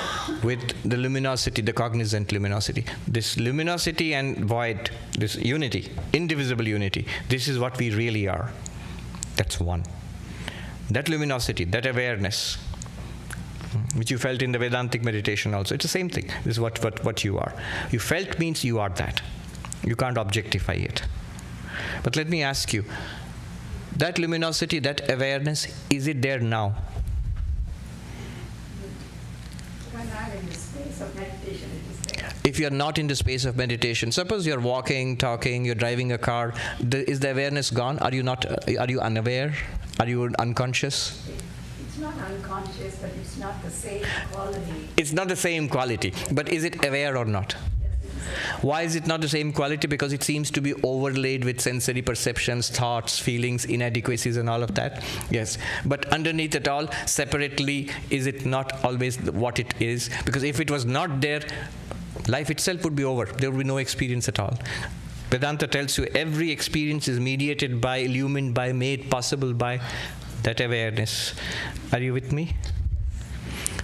with the luminosity, the cognizant luminosity. This luminosity and void, this unity, indivisible unity, this is what we really are. That's one. That luminosity, that awareness, which you felt in the Vedantic meditation also, it's the same thing. This is what you are. You felt means you are that. You can't objectify it. But let me ask you, that luminosity, that awareness, is it there now? When I'm in the space of meditation, it is there. If you're not in the space of meditation, suppose you're walking, talking, you're driving a car, is the awareness gone? Are you unaware? Are you unconscious? It's not unconscious, but it's not the same quality. It's not the same quality, but is it aware or not? Why is it not the same quality? Because it seems to be overlaid with sensory perceptions, thoughts, feelings, inadequacies and all of that. Yes, but underneath it all, separately, is it not always what it is? Because if it was not there, life itself would be over. There would be no experience at all. Vedanta tells you every experience is mediated by, illumined by, made possible by that awareness. Are you with me?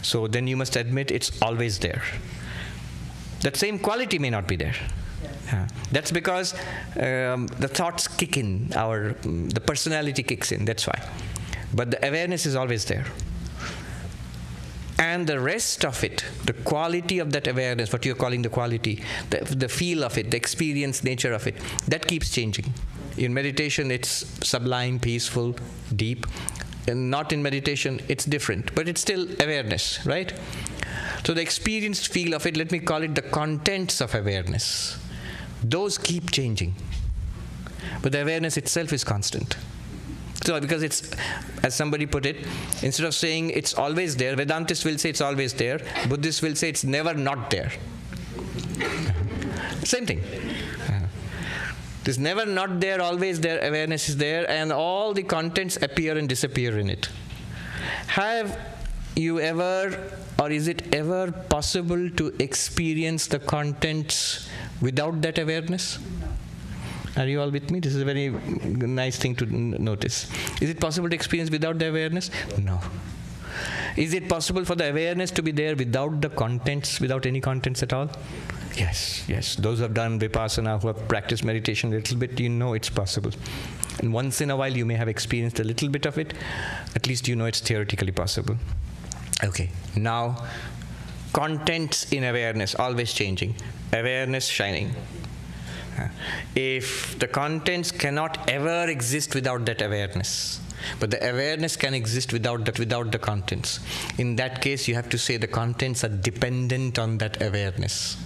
So then you must admit it's always there. That same quality may not be there. Yes. That's because the thoughts kick in, the personality kicks in, that's why. But the awareness is always there. And the rest of it, the quality of that awareness, what you're calling the quality, the feel of it, the experience nature of it, that keeps changing. In meditation, it's sublime, peaceful, deep. And not in meditation, it's different. But it's still awareness, right? So the experienced feel of it, let me call it the contents of awareness. Those keep changing. But the awareness itself is constant. So because it's, as somebody put it, instead of saying it's always there, Vedantists will say it's always there, Buddhists will say it's never not there. Same thing. It's never not there, always there, awareness is there, and all the contents appear and disappear in it. Have you ever, or is it ever possible to experience the contents without that awareness? Are you all with me? This is a very nice thing to notice. Is it possible to experience without the awareness? No. Is it possible for the awareness to be there without the contents, without any contents at all? Yes, yes. Those who have done vipassana, who have practiced meditation a little bit, you know it's possible. And once in a while you may have experienced a little bit of it. At least you know it's theoretically possible. Okay, now contents in awareness, always changing. Awareness shining. If the contents cannot ever exist without that awareness, but the awareness can exist without the contents, in that case you have to say the contents are dependent on that awareness.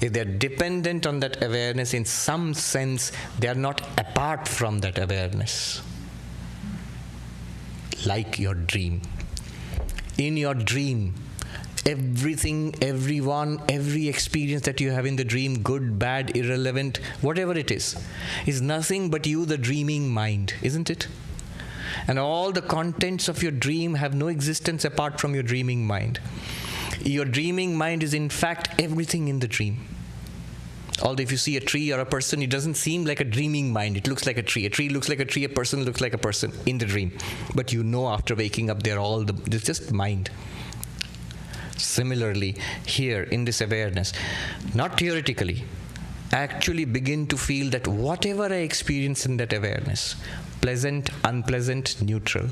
If they are dependent on that awareness, in some sense they are not apart from that awareness. Like your dream. In your dream, everything, everyone, every experience that you have in the dream, good, bad, irrelevant, whatever it is nothing but you, the dreaming mind, isn't it? And all the contents of your dream have no existence apart from your dreaming mind. Your dreaming mind is in fact everything in the dream. Although if you see a tree or a person, it doesn't seem like a dreaming mind. It looks like a tree. A tree looks like a tree. A person looks like a person in the dream. But you know after waking up, it's just mind. Similarly, here in this awareness, not theoretically, actually begin to feel that whatever I experience in that awareness, pleasant, unpleasant, neutral,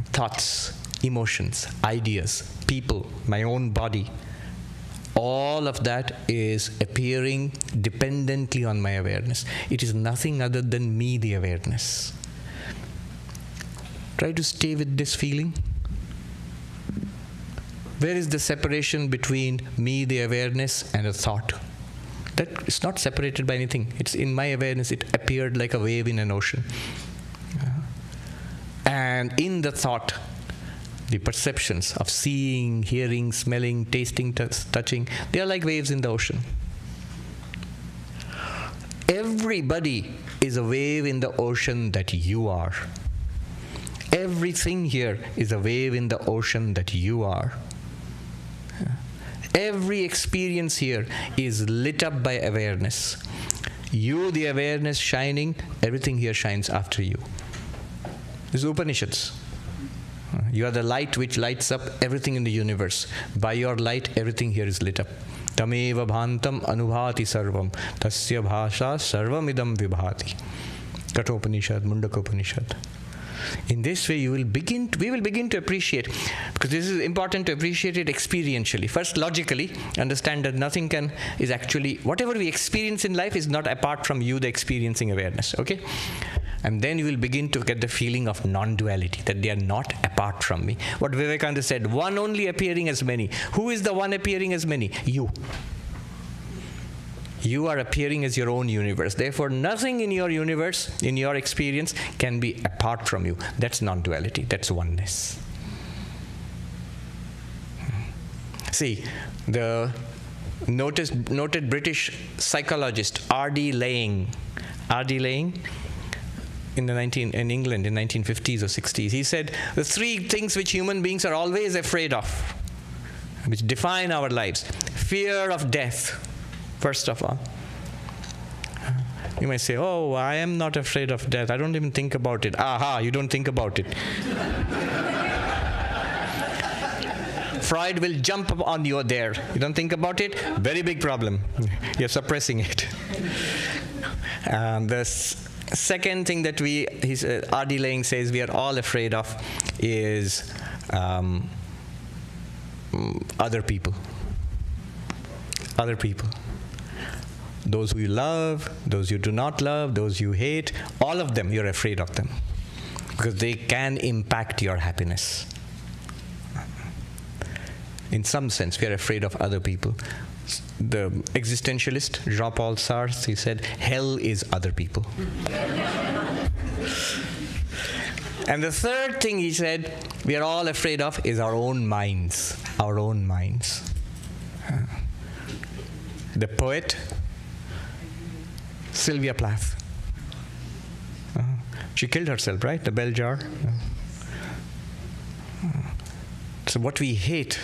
thoughts, emotions, ideas, people, my own body, all of that is appearing dependently on my awareness. It is nothing other than me, the awareness. Try to stay with this feeling. Where is the separation between me, the awareness, and a thought? That is not separated by anything. It's in my awareness. It appeared like a wave in an ocean. And in the thought, the perceptions of seeing, hearing, smelling, tasting, touching, they are like waves in the ocean. Everybody is a wave in the ocean that you are. Everything here is a wave in the ocean that you are. Every experience here is lit up by awareness. You, the awareness shining, everything here shines after you. This is Upanishads. You are the light which lights up everything in the universe. By your light, everything here is lit up. Tameva bhantam anubhati sarvam tasya bhasha sarvam idam vibhati. Kathopanishad, Mundakopanishad. In this way, we will begin to appreciate, because this is important to appreciate it experientially. First, logically, understand that nothing is actually, whatever we experience in life is not apart from you, the experiencing awareness, okay? And then you will begin to get the feeling of non-duality, that they are not apart from me. What Vivekananda said, one only appearing as many. Who is the one appearing as many? You. You are appearing as your own universe. Therefore, nothing in your universe, in your experience, can be apart from you. That's non-duality. That's oneness. See, the noted British psychologist R.D. Laing, in England in 1950s or 60s, he said the three things which human beings are always afraid of, which define our lives. Fear of death, first of all. You might say, oh, I am not afraid of death. I don't even think about it. Aha, you don't think about it. Freud will jump on you there. You don't think about it? Very big problem. You're suppressing it. The second thing that R.D. Laing says we are all afraid of is other people. Other people. Those who you love, those you do not love, those you hate, all of them, you're afraid of them. Because they can impact your happiness. In some sense, we are afraid of other people. The existentialist, Jean-Paul Sartre, he said, hell is other people. And the third thing he said, we are all afraid of is our own minds. Our own minds. The poet, Sylvia Plath. She killed herself, right? The bell jar. So what we hate,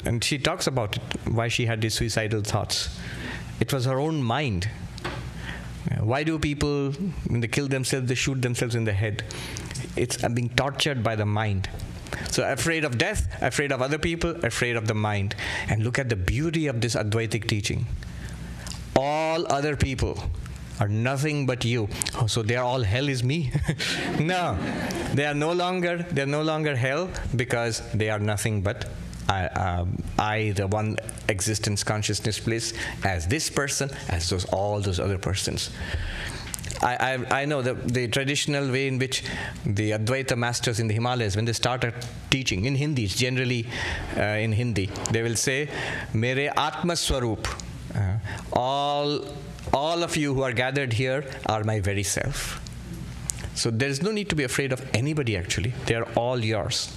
and she talks about it, why she had these suicidal thoughts. It was her own mind. Why do people, when they kill themselves, they shoot themselves in the head? It's being tortured by the mind. So afraid of death, afraid of other people, afraid of the mind. And look at the beauty of this Advaitic teaching. All other people are nothing but you. Oh, so they are all hell is me? No, they are no longer hell, because they are nothing but I, the one existence consciousness place, as this person, as all those other persons. I know the traditional way in which the Advaita masters in the Himalayas, when they start a teaching in Hindi, it's generally in Hindi, they will say, Mere Atma Swarup. All of you who are gathered here are my very self. So there is no need to be afraid of anybody, actually. They are all yours.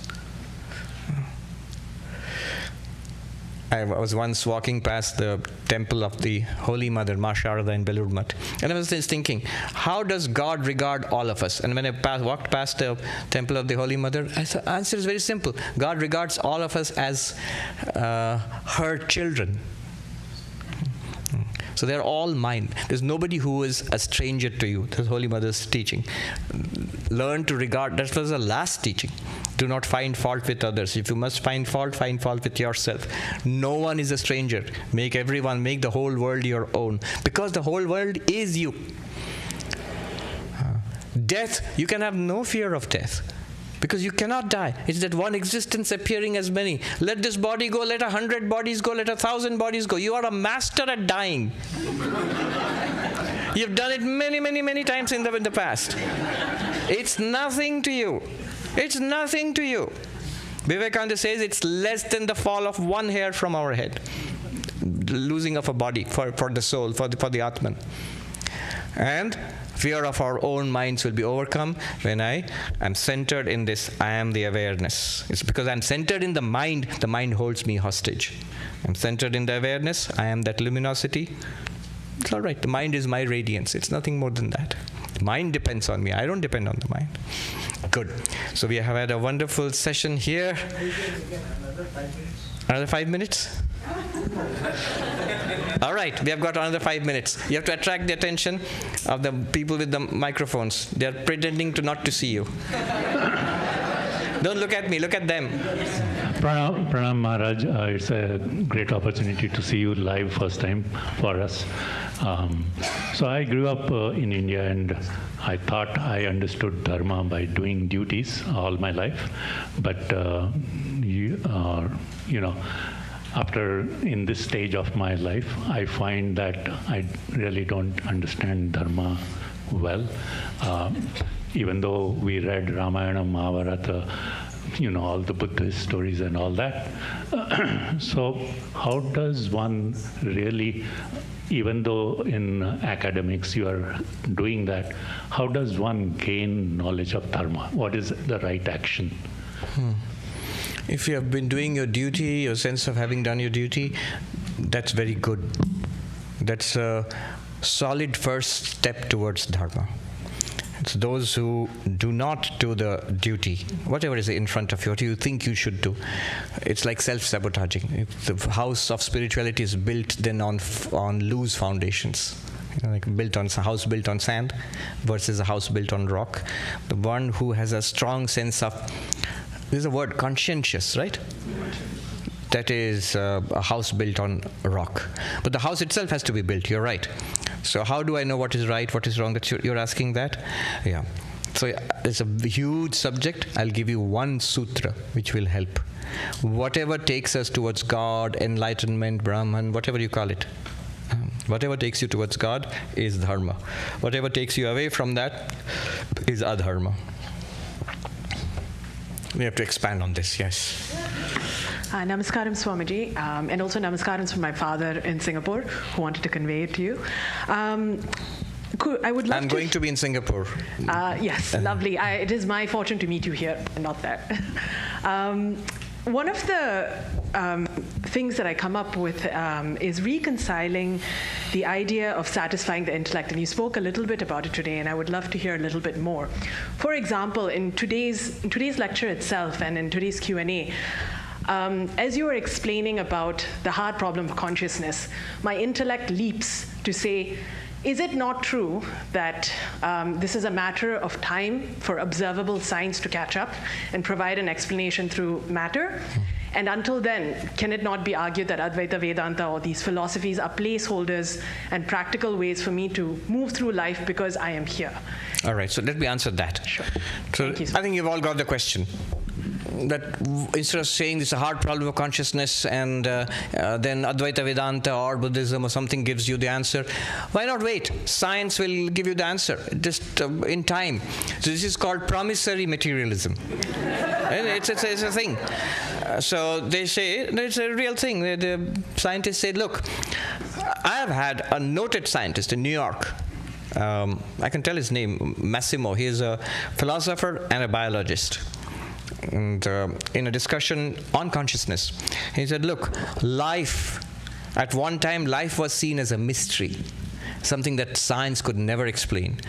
I was once walking past the temple of the Holy Mother, Ma Sharada in Belur Math, and I was just thinking, how does God regard all of us? And when I walked past the temple of the Holy Mother, the answer is very simple. God regards all of us as her children. So they're all mine. There's nobody who is a stranger to you. That's Holy Mother's teaching. Learn to regard. That was the last teaching. Do not find fault with others. If you must find fault with yourself. No one is a stranger. Make the whole world your own. Because the whole world is you. Death, you can have no fear of death. Because you cannot die. It's that one existence appearing as many. Let this body go, let 100 bodies go, let 1,000 bodies go. You are a master at dying. You've done it many, many, many times in the past. It's nothing to you. It's nothing to you. Vivekananda says it's less than the fall of one hair from our head. The losing of a body for the soul, for the Atman. And fear of our own minds will be overcome when I am centered in this, I am the awareness. It's because I'm centered in the mind holds me hostage. I'm centered in the awareness, I am that luminosity. It's all right, the mind is my radiance. It's nothing more than that. The mind depends on me, I don't depend on the mind. Good. So we have had a wonderful session here. Another 5 minutes? All right, we have got another 5 minutes. You have to attract the attention of the people with the microphones. They are pretending not to see you. Don't look at me, look at them. Pranam Maharaj, it's a great opportunity to see you live first time for us. So I grew up in India, and I thought I understood Dharma by doing duties all my life. But, after in this stage of my life, I find that I really don't understand Dharma well. Even though we read Ramayana, Mahabharata, all the Buddhist stories and all that. So how does one really, even though in academics you are doing that, how does one gain knowledge of dharma? What is the right action? If you have been doing your duty, your sense of having done your duty, that's very good. That's a solid first step towards dharma. It's those who do not do the duty, whatever is in front of you, what you think you should do. It's like self-sabotaging. If the house of spirituality is built then on loose foundations, like a house built on sand versus a house built on rock. The one who has a strong sense of, there's a word, conscientious, right? That is a house built on rock. But the house itself has to be built, you're right. So how do I know what is right, what is wrong? That you're asking that? Yeah. So it's a huge subject. I'll give you one sutra which will help. Whatever takes us towards God, enlightenment, Brahman, whatever you call it. Whatever takes you towards God is dharma. Whatever takes you away from that is adharma. We have to expand on this, yes. Namaskaram, Swamiji, and also namaskaram from my father in Singapore, who wanted to convey it to you. I would love I'm going to be in Singapore. Yes, lovely. It is my fortune to meet you here, not that. One of the things that I come up with is reconciling the idea of satisfying the intellect, and you spoke a little bit about it today, and I would love to hear a little bit more. For example, in today's lecture itself and in today's Q&A, as you were explaining about the hard problem of consciousness, my intellect leaps to say, is it not true that this is a matter of time for observable science to catch up and provide an explanation through matter? And until then, can it not be argued that Advaita Vedanta or these philosophies are placeholders and practical ways for me to move through life because I am here? All right, so let me answer that. Sure. So Thank you, I think you've all got the question. That instead of saying this is a hard problem of consciousness and then Advaita Vedanta or Buddhism or something gives you the answer, why not wait? Science will give you the answer, just in time. So this is called promissory materialism. And it's a thing. So they say, it's a real thing. The scientists say, look, I have had a noted scientist in New York. I can tell his name, Massimo. He is a philosopher and a biologist. And in a discussion on consciousness, he said, look, life, at one time life was seen as a mystery, something that science could never explain.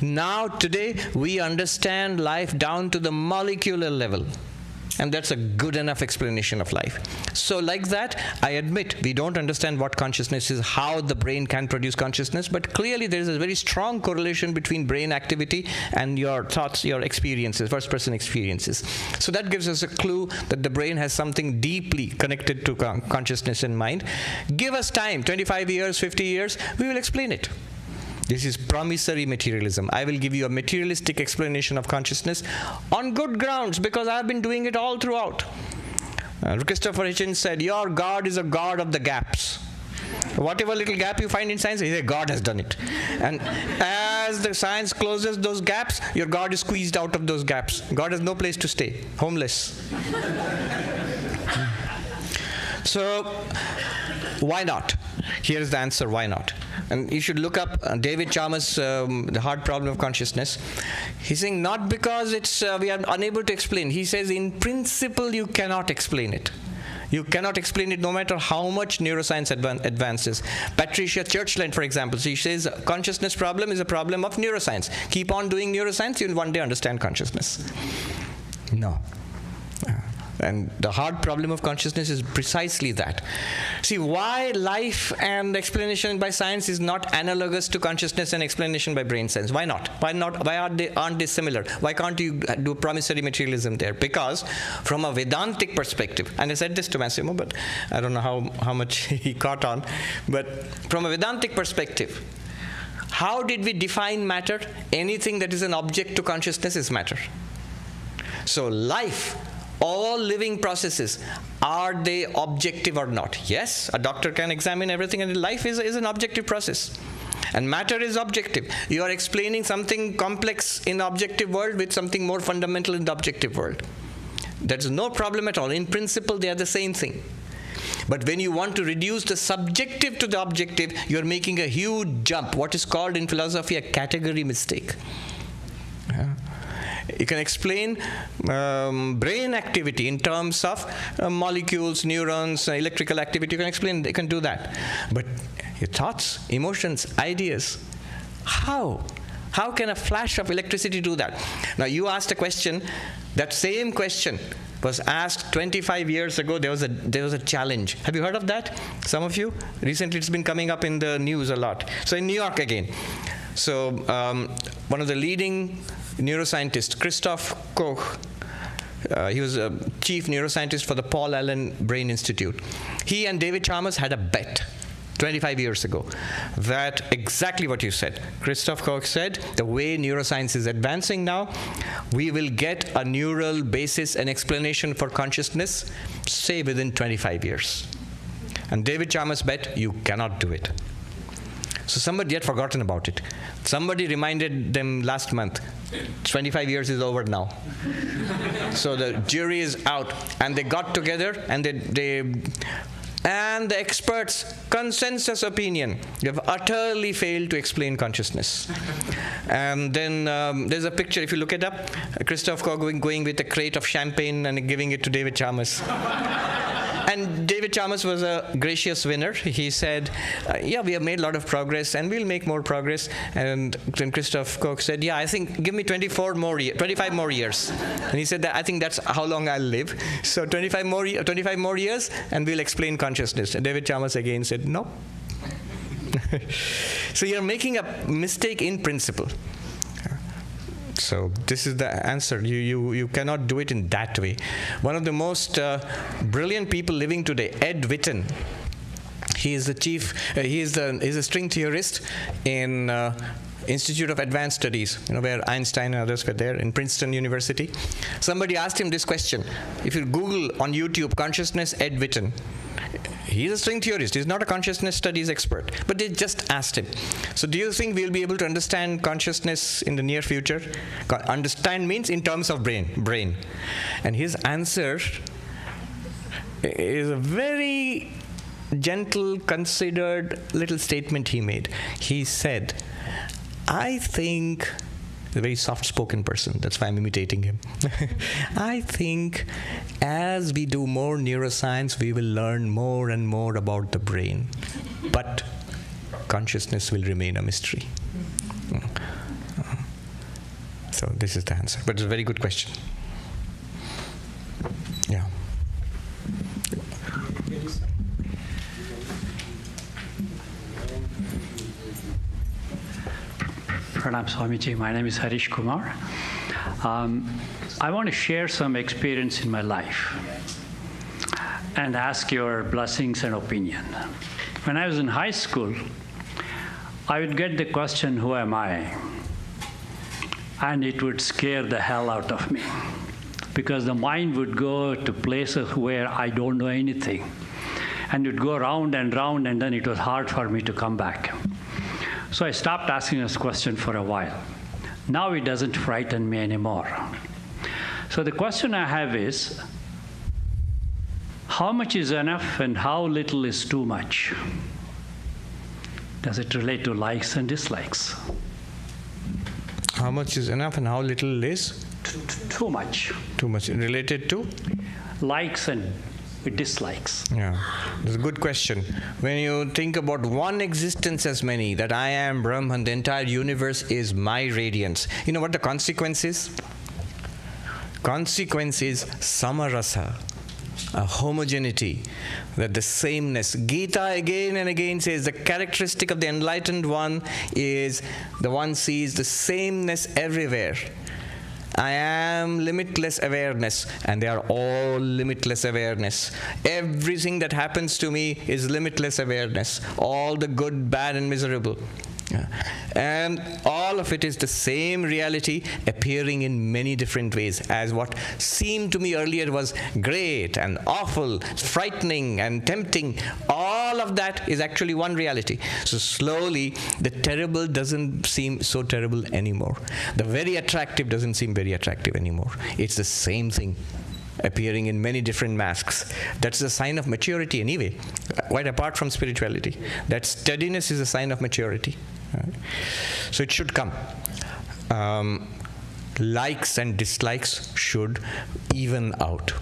Now today we understand life down to the molecular level. And that's a good enough explanation of life. So like that, I admit we don't understand what consciousness is, how the brain can produce consciousness, but clearly there is a very strong correlation between brain activity and your thoughts, your experiences, first-person experiences. So that gives us a clue that the brain has something deeply connected to consciousness and mind. Give us time, 25 years, 50 years, we will explain it. This is promissory materialism. I will give you a materialistic explanation of consciousness on good grounds because I've been doing it all throughout. Christopher Hitchens said, your God is a God of the gaps. Whatever little gap you find in science, he said, God has done it. And as the science closes those gaps, your God is squeezed out of those gaps. God has no place to stay, homeless. So, why not? Here's the answer, why not? And you should look up David Chalmers' The Hard Problem of Consciousness. He's saying not because it's we are unable to explain. He says in principle you cannot explain it. You cannot explain it no matter how much neuroscience advances. Patricia Churchland, for example, she says consciousness problem is a problem of neuroscience. Keep on doing neuroscience, you'll one day understand consciousness. No. And the hard problem of consciousness is precisely that. See, why life and explanation by science is not analogous to consciousness and explanation by brain science? Why not? Why not? Why aren't they similar? Why can't you do promissory materialism there? Because from a Vedantic perspective, and I said this to Massimo, but I don't know how much he caught on, but from a Vedantic perspective, how did we define matter? Anything that is an object to consciousness is matter. So life, all living processes, are they objective or not? Yes, a doctor can examine everything, and life is an objective process. And matter is objective. You are explaining something complex in the objective world with something more fundamental in the objective world. There's no problem at all. In principle, they are the same thing. But when you want to reduce the subjective to the objective, you're making a huge jump, what is called in philosophy a category mistake. You can explain brain activity in terms of molecules, neurons, electrical activity. You can do that. But your thoughts, emotions, ideas, how? How can a flash of electricity do that? Now, you asked a question. That same question was asked 25 years ago. There was a challenge. Have you heard of that? Some of you? Recently, it's been coming up in the news a lot. So in New York again. So one of the leading neuroscientists, Christoph Koch, he was a chief neuroscientist for the Paul Allen Brain Institute. He and David Chalmers had a bet 25 years ago that exactly what you said. Christoph Koch said, the way neuroscience is advancing now, we will get a neural basis and explanation for consciousness, say within 25 years. And David Chalmers bet, you cannot do it. So somebody had forgotten about it. Somebody reminded them last month. 25 years is over now. So the jury is out. And they got together and and the experts, consensus opinion, you have utterly failed to explain consciousness. And then there's a picture, if you look it up, Christoph Koch going with a crate of champagne and giving it to David Chalmers. And David Chalmers was a gracious winner. He said, yeah, we have made a lot of progress and we'll make more progress. And then Christoph Koch said, yeah, I think give me 25 more years. And he said, I think that's how long I'll live. So 25 more years and we'll explain consciousness. And David Chalmers again said, no. So you're making a mistake in principle. So this is the answer. You cannot do it in that way. One of the most brilliant people living today, Ed Witten, he is a string theorist in Institute of Advanced Studies, where Einstein and others were there, in Princeton University. Somebody asked him this question. If you Google on YouTube, consciousness Ed Witten, he's a string theorist. He's not a consciousness studies expert. But they just asked him, so do you think we'll be able to understand consciousness in the near future? Understand means in terms of brain. And his answer is a very gentle, considered little statement he made. He said, I think, a very soft-spoken person, that's why I'm imitating him. I think as we do more neuroscience, we will learn more and more about the brain. But consciousness will remain a mystery. So this is the answer. But it's a very good question. Yeah. Pranam Swamiji, my name is Harish Kumar. I want to share some experience in my life and ask your blessings and opinion. When I was in high school, I would get the question, who am I? And it would scare the hell out of me because the mind would go to places where I don't know anything. And it would go round and round, and then it was hard for me to come back. So I stopped asking this question for a while. Now it doesn't frighten me anymore. So the question I have is, how much is enough and how little is too much? Does it relate to likes and dislikes? How much is enough and how little is? Too much. Too much. Related to? Likes and dislikes. Yeah, that's a good question. When you think about one existence as many, that I am Brahman, the entire universe is my radiance. You know what the consequence is? Consequence is samarasa, a homogeneity, that the sameness. Gita again and again says the characteristic of the enlightened one is the one sees the sameness everywhere. I am limitless awareness, and they are all limitless awareness. Everything that happens to me is limitless awareness. All the good, bad, and miserable. And all of it is the same reality appearing in many different ways, as what seemed to me earlier was great and awful, frightening and tempting. All of that is actually one reality. So slowly the terrible doesn't seem so terrible anymore. The very attractive doesn't seem very attractive anymore. It's the same thing appearing in many different masks. That's a sign of maturity anyway, quite apart from spirituality. That steadiness is a sign of maturity. Right? So it should come. Likes and dislikes should even out.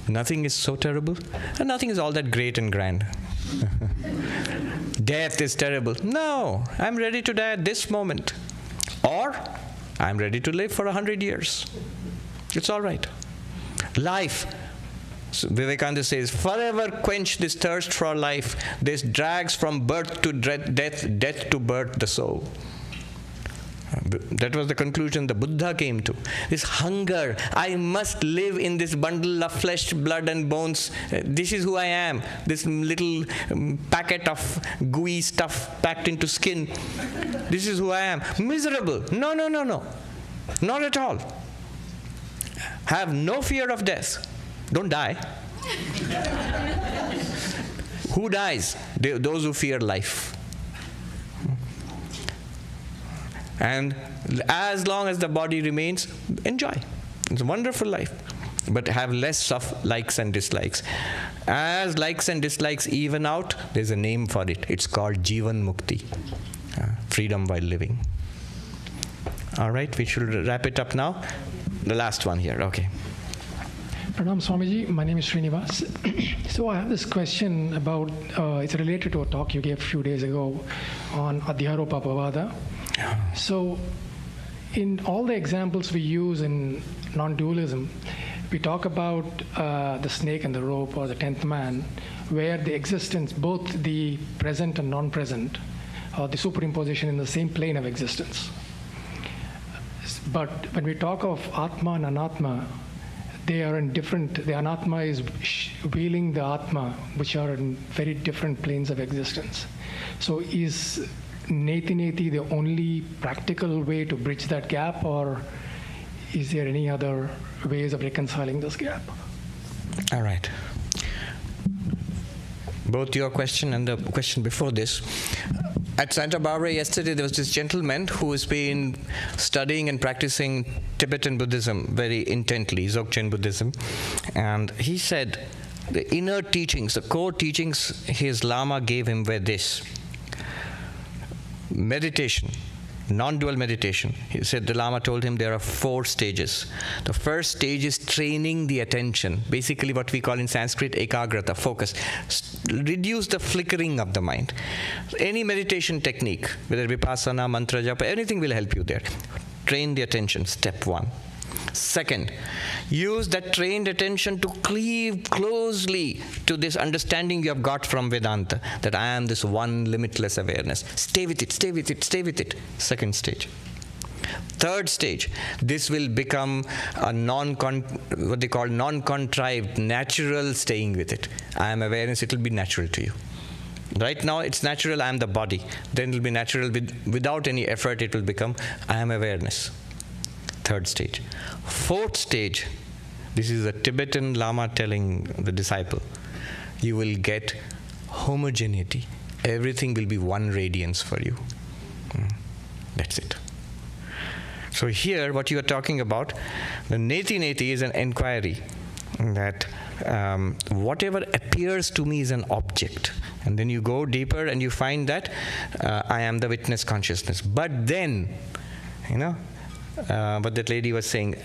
Nothing is so terrible, and nothing is all that great and grand. Death is terrible. No, I'm ready to die at this moment. Or, I'm ready to live for 100 years. It's all right. Life, so Vivekananda says, forever quench this thirst for life. This drags from birth to death, death to birth the soul. That was the conclusion the Buddha came to. This hunger, I must live in this bundle of flesh, blood and bones. This is who I am. This little packet of gooey stuff packed into skin. This is who I am. Miserable. No. Not at all. Have no fear of death. Don't die. Who dies? Those who fear life. And as long as the body remains, enjoy. It's a wonderful life. But have less of likes and dislikes. As likes and dislikes even out, there's a name for it. It's called Jivan Mukti. Freedom while living. All right, we should wrap it up now. The last one here, okay. Pranam Swamiji, my name is Srinivas. So I have this question about, it's related to a talk you gave a few days ago on Adhyaropapavada. So in all the examples we use in non-dualism, we talk about the snake and the rope or the 10th man, where the existence, both the present and non-present, or the superimposition in the same plane of existence. But when we talk of Atma and Anatma, they are in different, the Anatma is wheeling the Atma, which are in very different planes of existence. So is Neti the only practical way to bridge that gap, or is there any other ways of reconciling this gap? All right. Both your question and the question before this. At Santa Barbara yesterday, there was this gentleman who has been studying and practicing Tibetan Buddhism very intently, Dzogchen Buddhism. And he said the inner teachings, the core teachings his Lama gave him were this. Meditation, non-dual meditation. He said the Lama told him there are 4 stages. The first stage is training the attention, basically what we call in Sanskrit ekagrata, focus. Reduce the flickering of the mind. Any meditation technique, whether vipassana, mantra japa, anything will help you there. Train the attention, step 1. Second, use that trained attention to cleave closely to this understanding you have got from Vedanta, that I am this one limitless awareness. Stay with it, stay with it, stay with it. Second stage. Third stage, this will become a what they call non-contrived, natural staying with it. I am awareness, it will be natural to you. Right now it's natural, I am the body. Then it will be natural, without any effort it will become I am awareness. Third stage. Fourth stage, this is a Tibetan Lama telling the disciple, you will get homogeneity. Everything will be one radiance for you. That's it. So here, what you are talking about, the neti is an inquiry that whatever appears to me is an object. And then you go deeper and you find that I am the witness consciousness. But then, what that lady was saying,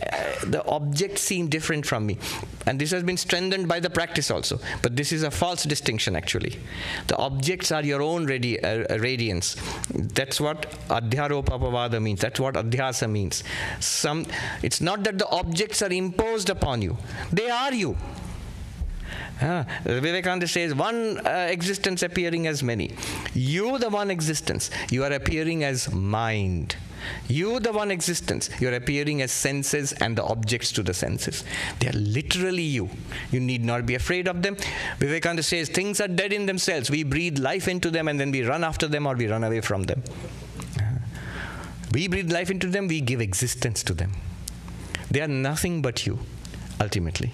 the objects seem different from me. And this has been strengthened by the practice also. But this is a false distinction actually. The objects are your own radiance. That's what Adhyaropapavada means. That's what Adhyasa means. It's not that the objects are imposed upon you. They are you. Vivekananda says one existence appearing as many. You, the one existence, you are appearing as mind. You, the one existence, you're appearing as senses and the objects to the senses. They are literally you. You need not be afraid of them. Vivekananda says things are dead in themselves. We breathe life into them and then we run after them or we run away from them. We breathe life into them, we give existence to them. They are nothing but you, ultimately.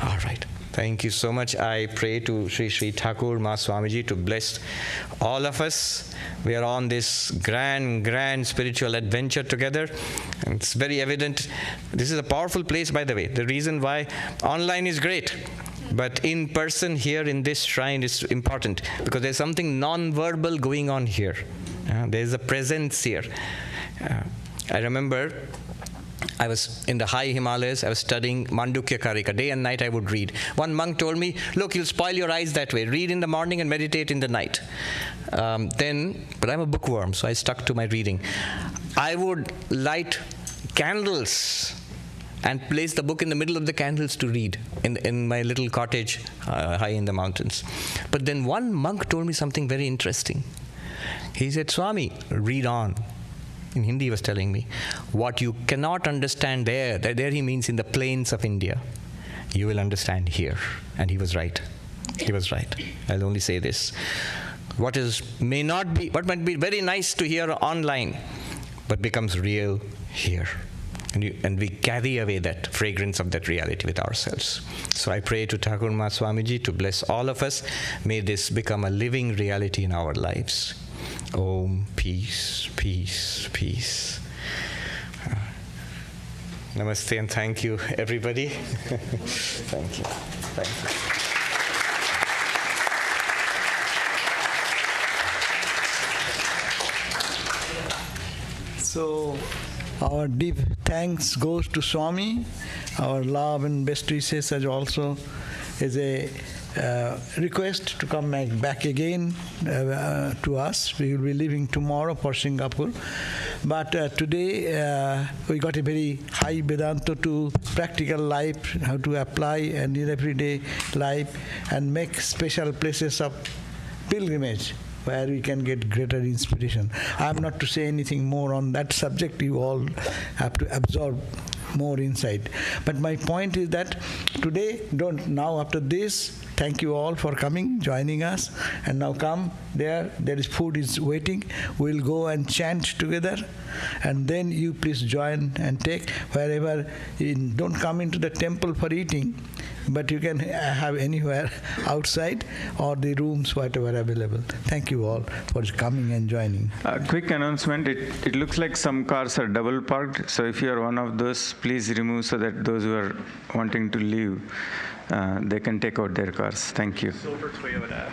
All right. Thank you so much. I pray to Sri Sri Thakur Ma Swamiji to bless all of us. We are on this grand spiritual adventure together. And it's very evident. This is a powerful place, by the way. The reason why online is great, but in person here in this shrine is important, because there's something non-verbal going on here. There's a presence here. I remember I was in the high Himalayas. I was studying Mandukya Karika. Day and night I would read. One monk told me, look, you'll spoil your eyes that way. Read in the morning and meditate in the night. But I'm a bookworm, so I stuck to my reading. I would light candles and place the book in the middle of the candles to read in my little cottage high in the mountains. But then one monk told me something very interesting. He said, Swami, read on. In Hindi he was telling me, what you cannot understand there he means in the plains of India, you will understand here. And he was right. He was right. I'll only say this. What might be very nice to hear online, but becomes real here. And we carry away that fragrance of that reality with ourselves. So I pray to Thakur Ma Swamiji to bless all of us. May this become a living reality in our lives. Om, peace, peace, peace. Namaste and thank you, everybody. Thank you. Thank you. So, our deep thanks goes to Swami. Our love and best wishes as also is a request to come back again to us. We will be leaving tomorrow for Singapore. But today we got a very high Vedanta to practical life, how to apply and in everyday life and make special places of pilgrimage where we can get greater inspiration. I'm not to say anything more on that subject. You all have to absorb more insight. But my point is that today, now after this, thank you all for coming, joining us. And now come, there is food is waiting. We'll go and chant together. And then you please join and take wherever. Don't come into the temple for eating, but you can have anywhere outside or the rooms, whatever available. Thank you all for coming and joining. Quick announcement, it looks like some cars are double parked, so if you are one of those, please remove so that those who are wanting to leave, they can take out their cars. Thank you. Silver Toyota.